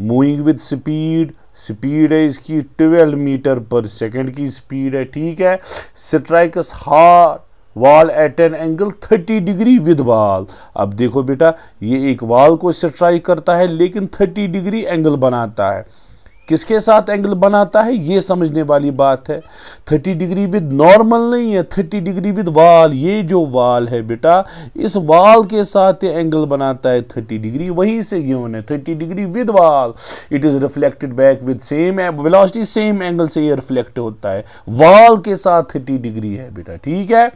[SPEAKER 1] मूविंग विद स्पीड है इसकी 12 मीटर पर सेकंड की स्पीड है। ठीक है, strikes hard wall at an angle 30 degree with wall. अब देखो बेटा, ये एक वॉल को स्ट्राइक करता है लेकिन 30 डिग्री एंगल बनाता है। किसके साथ एंगल बनाता है, ये समझने वाली बात है। 30 डिग्री विद नॉर्मल नहीं है, 30 डिग्री विद वाल। ये जो वाल है बेटा, इस वाल के साथ ये एंगल बनाता है 30 डिग्री, वहीं से गिवन है 30 डिग्री विद वाल। It is reflected back with same velocity, same angle से ये रिफ्लेक्ट होता है, वाल के साथ 30 डिग्री है बेटा। ठीक है,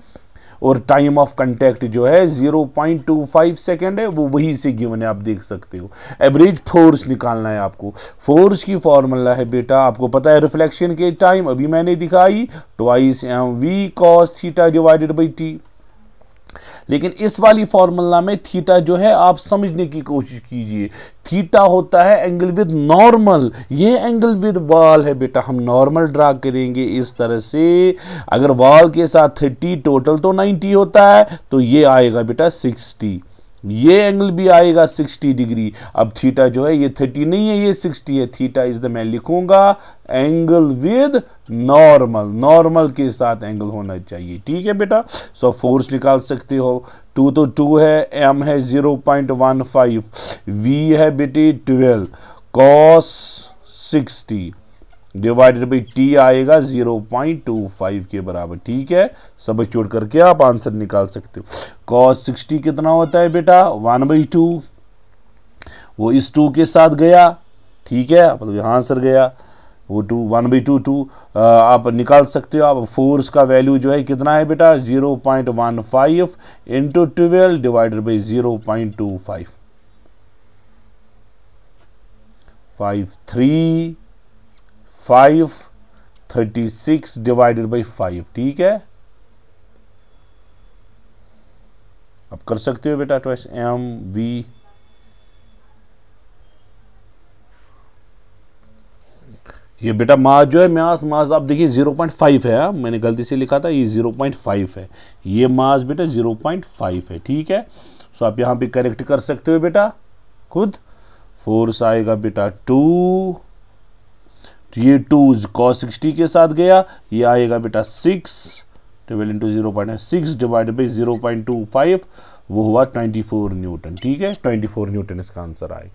[SPEAKER 1] और टाइम ऑफ कांटेक्ट जो है 0.25 सेकेंड है, वो वही से गिवन है, आप देख सकते हो। एवरेज फोर्स निकालना है आपको, फोर्स की फॉर्मूला है बेटा, आपको पता है रिफ्लेक्शन के टाइम अभी मैंने दिखाई, twice m v cos theta divided by t. लेकिन इस वाली फॉर्मूला में थीटा जो है आप समझने की कोशिश कीजिए, थीटा होता है एंगल विद नॉर्मल, ये एंगल विद वॉल है बेटा। हम नॉर्मल ड्रा करेंगे इस तरह से, अगर वॉल के साथ 30, टोटल तो 90 होता है, तो ये आएगा बेटा 60, ये एंगल भी आएगा 60 डिग्री। अब थीटा जो है ये 30 नहीं है, ये 60 है। थीटा इज द, मैं लिखूंगा एंगल विद नॉर्मल, नॉर्मल के साथ एंगल होना चाहिए। ठीक है बेटा, सो फोर्स निकाल सकते हो, 2 तो 2 है, एम है 0.15, वी है बेटे 12, कॉस 60 डिवाइडेड बाई टी आएगा 0.25 के बराबर। ठीक है, सब जोड़ करके आप आंसर निकाल सकते हो। cos 60 कितना होता है बेटा, 1/2, वो इस 2 के साथ गया। ठीक है, मतलब यहाँ आंसर गया, वो 1/2 आप निकाल सकते हो। आप फोर्स का वैल्यू जो है कितना है बेटा, 0.15 into 12 divided by 0.25, 536 divided by 5। ठीक है, आप कर सकते हो बेटा, ट्वाइस एम वी। ये बेटा मास जो है, मास आप देखिए 0.5 है। मैंने गलती से लिखा था, ये 0.5 है, ये मास बेटा 0.5 है। ठीक है, सो आप यहां पे करेक्ट कर सकते हो बेटा खुद। फोर्स आएगा बेटा 2, ये 2 cos 60 के साथ गया, ये आएगा बेटा 6, 12 इंटू 0.6 डिवाइडेड बाई 0.25, वो हुआ 24 न्यूटन। ठीक है, 24 न्यूटन इसका आंसर आएगा,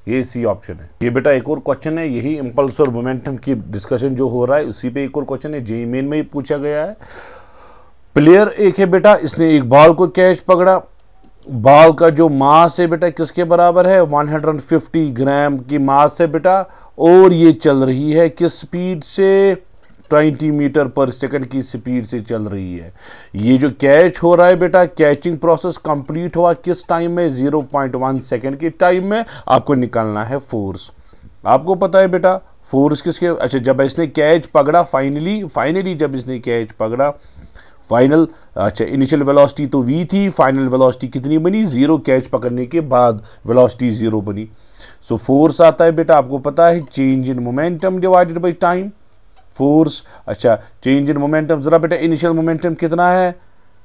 [SPEAKER 1] ये सी ऑप्शन है। ये बेटा एक और क्वेश्चन है, यही इंपल्स और मोमेंटम की डिस्कशन जो हो रहा है उसी पे एक और क्वेश्चन है, जेईई मेन में ही पूछा गया है। प्लेयर एक है बेटा, इसने एक बॉल को कैच पकड़ा, बॉल का जो मास है बेटा किसके बराबर है, 150 ग्राम की मास है बेटा, और ये चल रही है किस स्पीड से, 20 मीटर पर सेकंड की स्पीड से चल रही है। ये जो कैच हो रहा है बेटा, कैचिंग प्रोसेस कंप्लीट हुआ किस टाइम में, 0.1 सेकंड के टाइम में। आपको निकालना है फोर्स। आपको पता है बेटा फोर्स किसके, अच्छा जब इसने कैच पकड़ा, फाइनली जब इसने कैच पकड़ा, फाइनल, अच्छा इनिशियल वेलोसिटी तो v थी, फाइनल वेलोसिटी कितनी बनी, 0, कैच पकड़ने के बाद वेलोसिटी 0 बनी। सो फोर्स आता है बेटा, आपको पता है change in momentum divided by time. Force, अच्छा चेंज इन मोमेंटम, जरा बेटा इनिशियल मोमेंटम कितना है,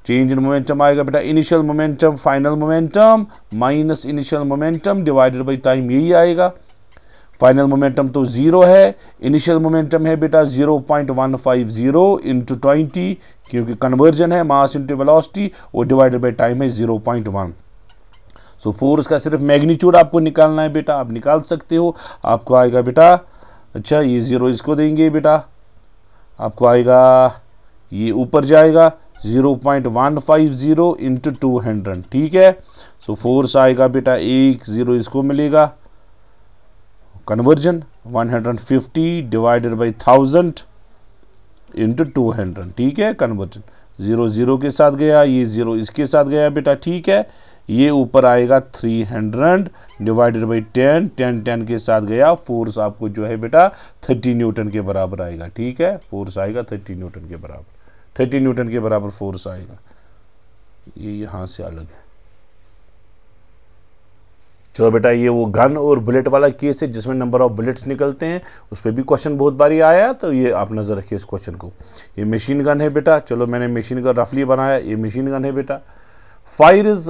[SPEAKER 1] चेंज इन मोमेंटम आएगा बेटा initial momentum final momentum minus initial momentum divided by time, यही आएगा। फाइनल मोमेंटम तो 0 है, इनिशियल मोमेंटम है बेटा 0.150 इंटू 20, क्योंकि कन्वर्जन है मास इंटू वेलोसिटी, और डिवाइडेड बाई टाइम है 0.1। सो फोर्स का सिर्फ मैग्नीट्यूड आपको निकालना है बेटा, आप निकाल सकते हो। आपको आएगा बेटा, अच्छा ये 0 इसको देंगे बेटा, आपको आएगा ये ऊपर जाएगा 0.150 इंटू 200, ठीक है। सो फोर्स आएगा बेटा 10 इसको मिलेगा, कन्वर्जन 150 डिवाइडेड बाई 1000 इंटू 200, ठीक है। कन्वर्जन 0 0 के साथ गया, ये 0 इसके साथ गया बेटा, ठीक है। ये ऊपर आएगा 300 डिवाइडेड बाई 10 10 10 के साथ गया। फोर्स आपको जो है बेटा 30 न्यूटन के बराबर आएगा, ठीक है। फोर्स आएगा 30 न्यूटन के बराबर, 30 न्यूटन के बराबर फोर्स आएगा। ये यहाँ से अलग है। चलो बेटा, ये वो गन और बुलेट वाला केस है जिसमें नंबर ऑफ बुलेट्स निकलते हैं, उस पर भी क्वेश्चन बहुत बारी आया, तो ये आप नज़र रखिए इस क्वेश्चन को। ये मशीन गन है बेटा, चलो मैंने मशीन गन रफली बनाया, ये मशीन गन है बेटा। फायर इज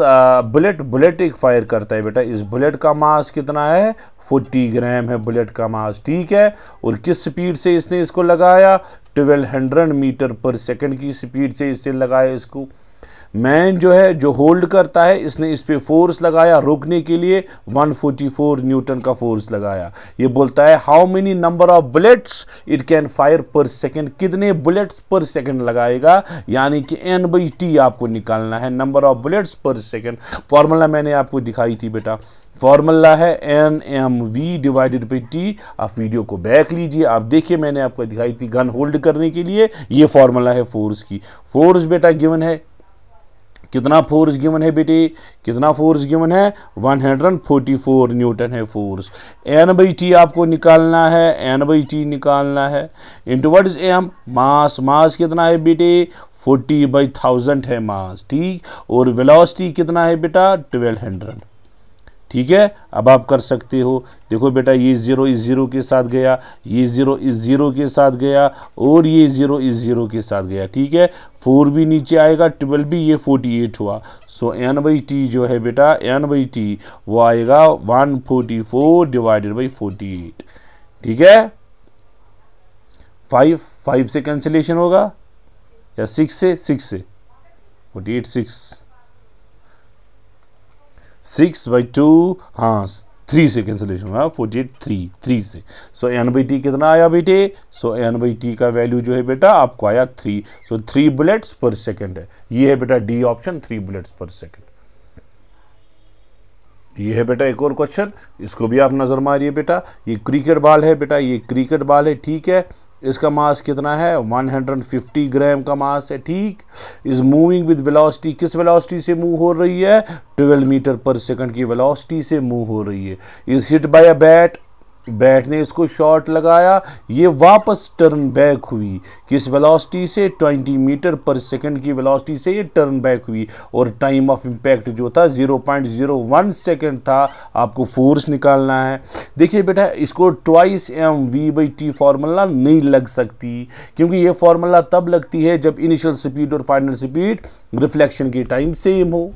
[SPEAKER 1] बुलेट, बुलेट एक फायर करता है बेटा। इस बुलेट का मास कितना है, 40 ग्राम है बुलेट का मास, ठीक है। और किस स्पीड से इसने इसको लगाया, 1200 मीटर पर सेकंड की स्पीड से इसने लगाया इसको। मैन जो है, जो होल्ड करता है, इसने इस पे फोर्स लगाया रोकने के लिए, 144 न्यूटन का फोर्स लगाया। ये बोलता है how many number of bullets it can fire पर सेकंड, कितने बुलेट्स पर सेकंड लगाएगा, यानी कि N/T आपको निकालना है, number of bullets per second. Formula मैंने आपको दिखाई थी बेटा, फॉर्मूला है NMV डिवाइडेड बाई T। आप वीडियो को बैक लीजिए, आप देखिए मैंने आपको दिखाई थी गन होल्ड करने के लिए, ये फॉर्मूला है फोर्स की। फोर्स बेटा गिवन है, कितना फोर्स गिवन है बेटे, कितना फोर्स गिवन है, 144 न्यूटन है फोर्स। N/T आपको निकालना है, N/T निकालना है, इंटू व्हाट इज M, मास। मास कितना है बेटे, 40/1000 है मास, ठीक। और वेलोसिटी कितना है बेटा, 1200, ठीक है। अब आप कर सकते हो, देखो बेटा ये 0 इस 0 के साथ गया, ये 0 इस 0 के साथ गया, और ये 0 इस 0 के साथ गया, ठीक है। 4 भी नीचे आएगा, 12 भी, ये 48 हुआ। सो N/T जो है बेटा, N/T वो आएगा 144 डिवाइडेड बाई 48, ठीक है। 5 से कैंसिलेशन होगा, या 6 से 48 6/2, हाँ 3 से कैंसिलेशन हुआ, 48 3 से। सो N/T कितना आया बेटे, सो N/T का वैल्यू जो है बेटा आपको आया 3। सो 3 बुलेट्स पर सेकंड है, ये है बेटा D option, 3 bullets per second. ये है बेटा एक और क्वेश्चन, इसको भी आप नजर मारिए बेटा। ये क्रिकेट बॉल है बेटा, ये क्रिकेट बॉल है, ठीक है। इसका मास कितना है, 150 ग्राम का मास है, ठीक। इज मूविंग विद वेलोसिटी, किस वेलोसिटी से मूव हो रही है, 12 मीटर पर सेकंड की वेलोसिटी से मूव हो रही है। Is hit by a bat, bat ने इसको शॉट लगाया, ये वापस टर्न बैक हुई, किस वेलोसिटी से, 20 मीटर पर सेकंड की वेलोसिटी से ये टर्न बैक हुई। और टाइम ऑफ इम्पैक्ट जो था 0.01 सेकंड था। आपको फोर्स निकालना है। देखिए बेटा, इसको ट्वाइस mv/t फार्मूला नहीं लग सकती, क्योंकि ये फार्मूला तब लगती है जब इनिशियल स्पीड और फाइनल स्पीड रिफ्लेक्शन के टाइम सेम हो।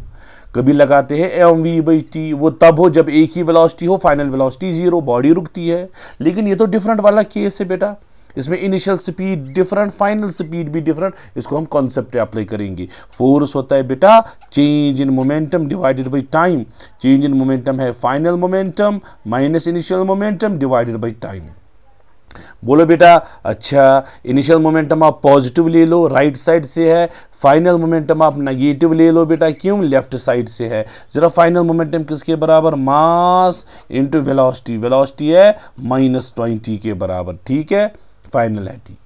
[SPEAKER 1] कभी लगाते हैं mv/t, वो तब हो जब एक ही वेलोसिटी हो, फाइनल वेलोसिटी 0, बॉडी रुकती है। लेकिन ये तो डिफरेंट वाला केस है बेटा, इसमें initial speed different, final speed भी डिफरेंट। इसको हम कॉन्सेप्ट अप्लाई करेंगे। फोर्स होता है बेटा change in momentum divided by time. Change in momentum है final momentum minus initial momentum divided by time. बोलो बेटा, अच्छा इनिशियल मोमेंटम आप पॉजिटिव ले लो, राइट साइड से है। फाइनल मोमेंटम आप नेगेटिव ले लो बेटा, क्यों, लेफ्ट साइड से है। जरा फाइनल मोमेंटम किसके बराबर, मास इंटू वेलोसिटी, वेलोसिटी है -20 के बराबर, ठीक है। फाइनल है, ठीक,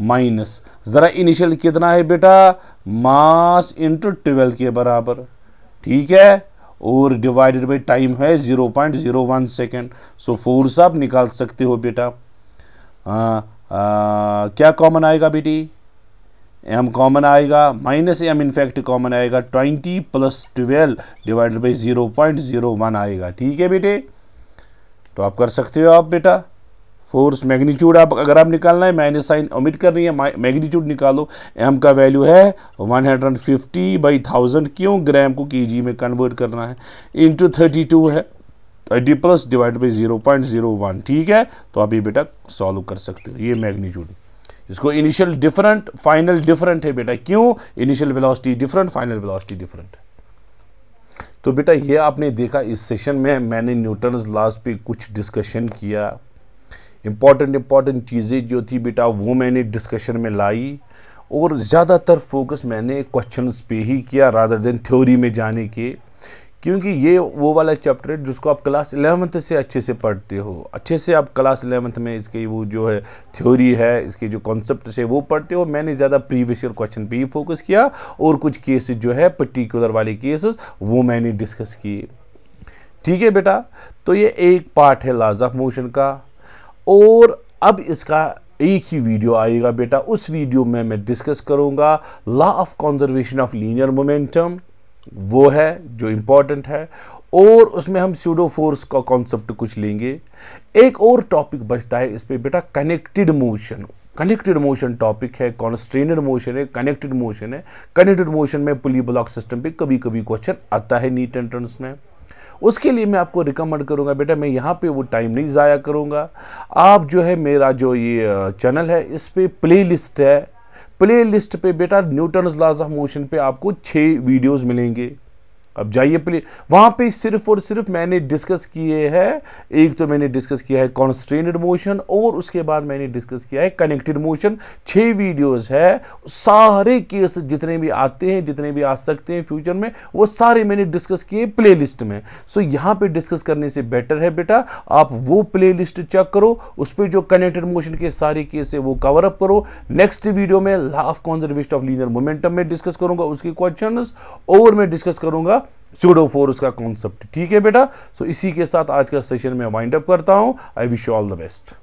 [SPEAKER 1] माइनस जरा इनिशियल कितना है बेटा, मास इंटू 12 के बराबर, ठीक है। और डिवाइडेड बाई टाइम है 0.01 सेकेंड। सो फोर्स आप निकाल सकते हो बेटा। क्या कॉमन आएगा बेटी, m कॉमन आएगा, -m इनफैक्ट कॉमन आएगा, 20 + 12 डिवाइडेड बाई 0.01 आएगा, ठीक है बेटे। तो आप कर सकते हो आप बेटा। फोर्स मैग्नीट्यूड आप अगर आप निकालना है, मैंने साइन ओमिट करनी है, मैग्नीट्यूड निकालो। एम का वैल्यू है 150/1000, क्यों ग्राम को केजी में कन्वर्ट करना है, इंटू 32 है, 80 प्लस डिवाइड बाई 0.01, ठीक है। तो आप ये बेटा सॉल्व कर सकते हो, ये मैग्नीट्यूड। इसको इनिशियल डिफरेंट, फाइनल डिफरेंट है बेटा, क्यों, initial velocity different, final velocity different. तो बेटा ये आपने देखा इस सेशन में मैंने न्यूटन्स लॉज पे कुछ डिस्कशन किया, इंपॉर्टेंट चीज़ें जो थी बेटा वो मैंने डिस्कशन में लाई, और ज़्यादातर फोकस मैंने क्वेश्चंस पे ही किया रादर देन थ्योरी में जाने के, क्योंकि ये वो वाला चैप्टर है जिसको आप क्लास 11th से अच्छे से पढ़ते हो, अच्छे से आप क्लास 11th में इसके वो जो है थ्योरी है, इसके जो कॉन्सेप्ट है वो पढ़ते हो। मैंने ज़्यादा प्रीवियस ईयर क्वेश्चन पे ही फोकस किया, और कुछ केसेस जो है पर्टिकुलर वाले केसेस वो मैंने डिस्कस किए, ठीक है बेटा। तो ये एक पार्ट है लॉज ऑफ मोशन का, और अब इसका एक ही वीडियो आएगा बेटा, उस वीडियो में मैं डिस्कस करूंगा law of conservation of linear momentum, वो है जो इंपॉर्टेंट है, और उसमें हम स्यूडो फोर्स का कॉन्सेप्ट कुछ लेंगे। एक और टॉपिक बचता है इस पे बेटा, connected motion. Connected motion topic है, कॉन्स्ट्रेंड मोशन है, कनेक्टेड मोशन है। कनेक्टेड मोशन में पुली ब्लॉक सिस्टम पे कभी कभी क्वेश्चन आता है नीट एंट्रेंस में, उसके लिए मैं आपको रिकमेंड करूंगा बेटा, मैं यहाँ पे वो टाइम नहीं ज़ाया करूंगा। आप जो है मेरा जो ये चैनल है इस पे प्लेलिस्ट है, प्लेलिस्ट पे बेटा न्यूटन्स लॉज ऑफ मोशन पे आपको 6 वीडियोस मिलेंगे। अब जाइए वहां पे सिर्फ और सिर्फ मैंने डिस्कस किए हैं, एक तो मैंने डिस्कस किया है कॉन्स्ट्रेंड मोशन, और उसके बाद मैंने डिस्कस किया है कनेक्टेड मोशन। 6 वीडियोस है, सारे केस जितने भी आते हैं, जितने भी आ सकते हैं फ्यूचर में, वो सारे मैंने डिस्कस किए प्लेलिस्ट में। सो यहाँ पे डिस्कस करने से बेटर है बेटा आप वो प्लेलिस्ट चेक करो, उस पर जो कनेक्टेड मोशन के सारे केस है वो कवर अप करो। नेक्स्ट वीडियो में law of conservation of linear momentum में डिस्कस करूंगा उसके क्वेश्चंस, और मैं डिस्कस करूंगा स्यूडो फोर्स का कॉन्सेप्ट, ठीक है बेटा। सो इसी के साथ आज का सेशन में वाइंड अप करता हूं। I wish you all the best.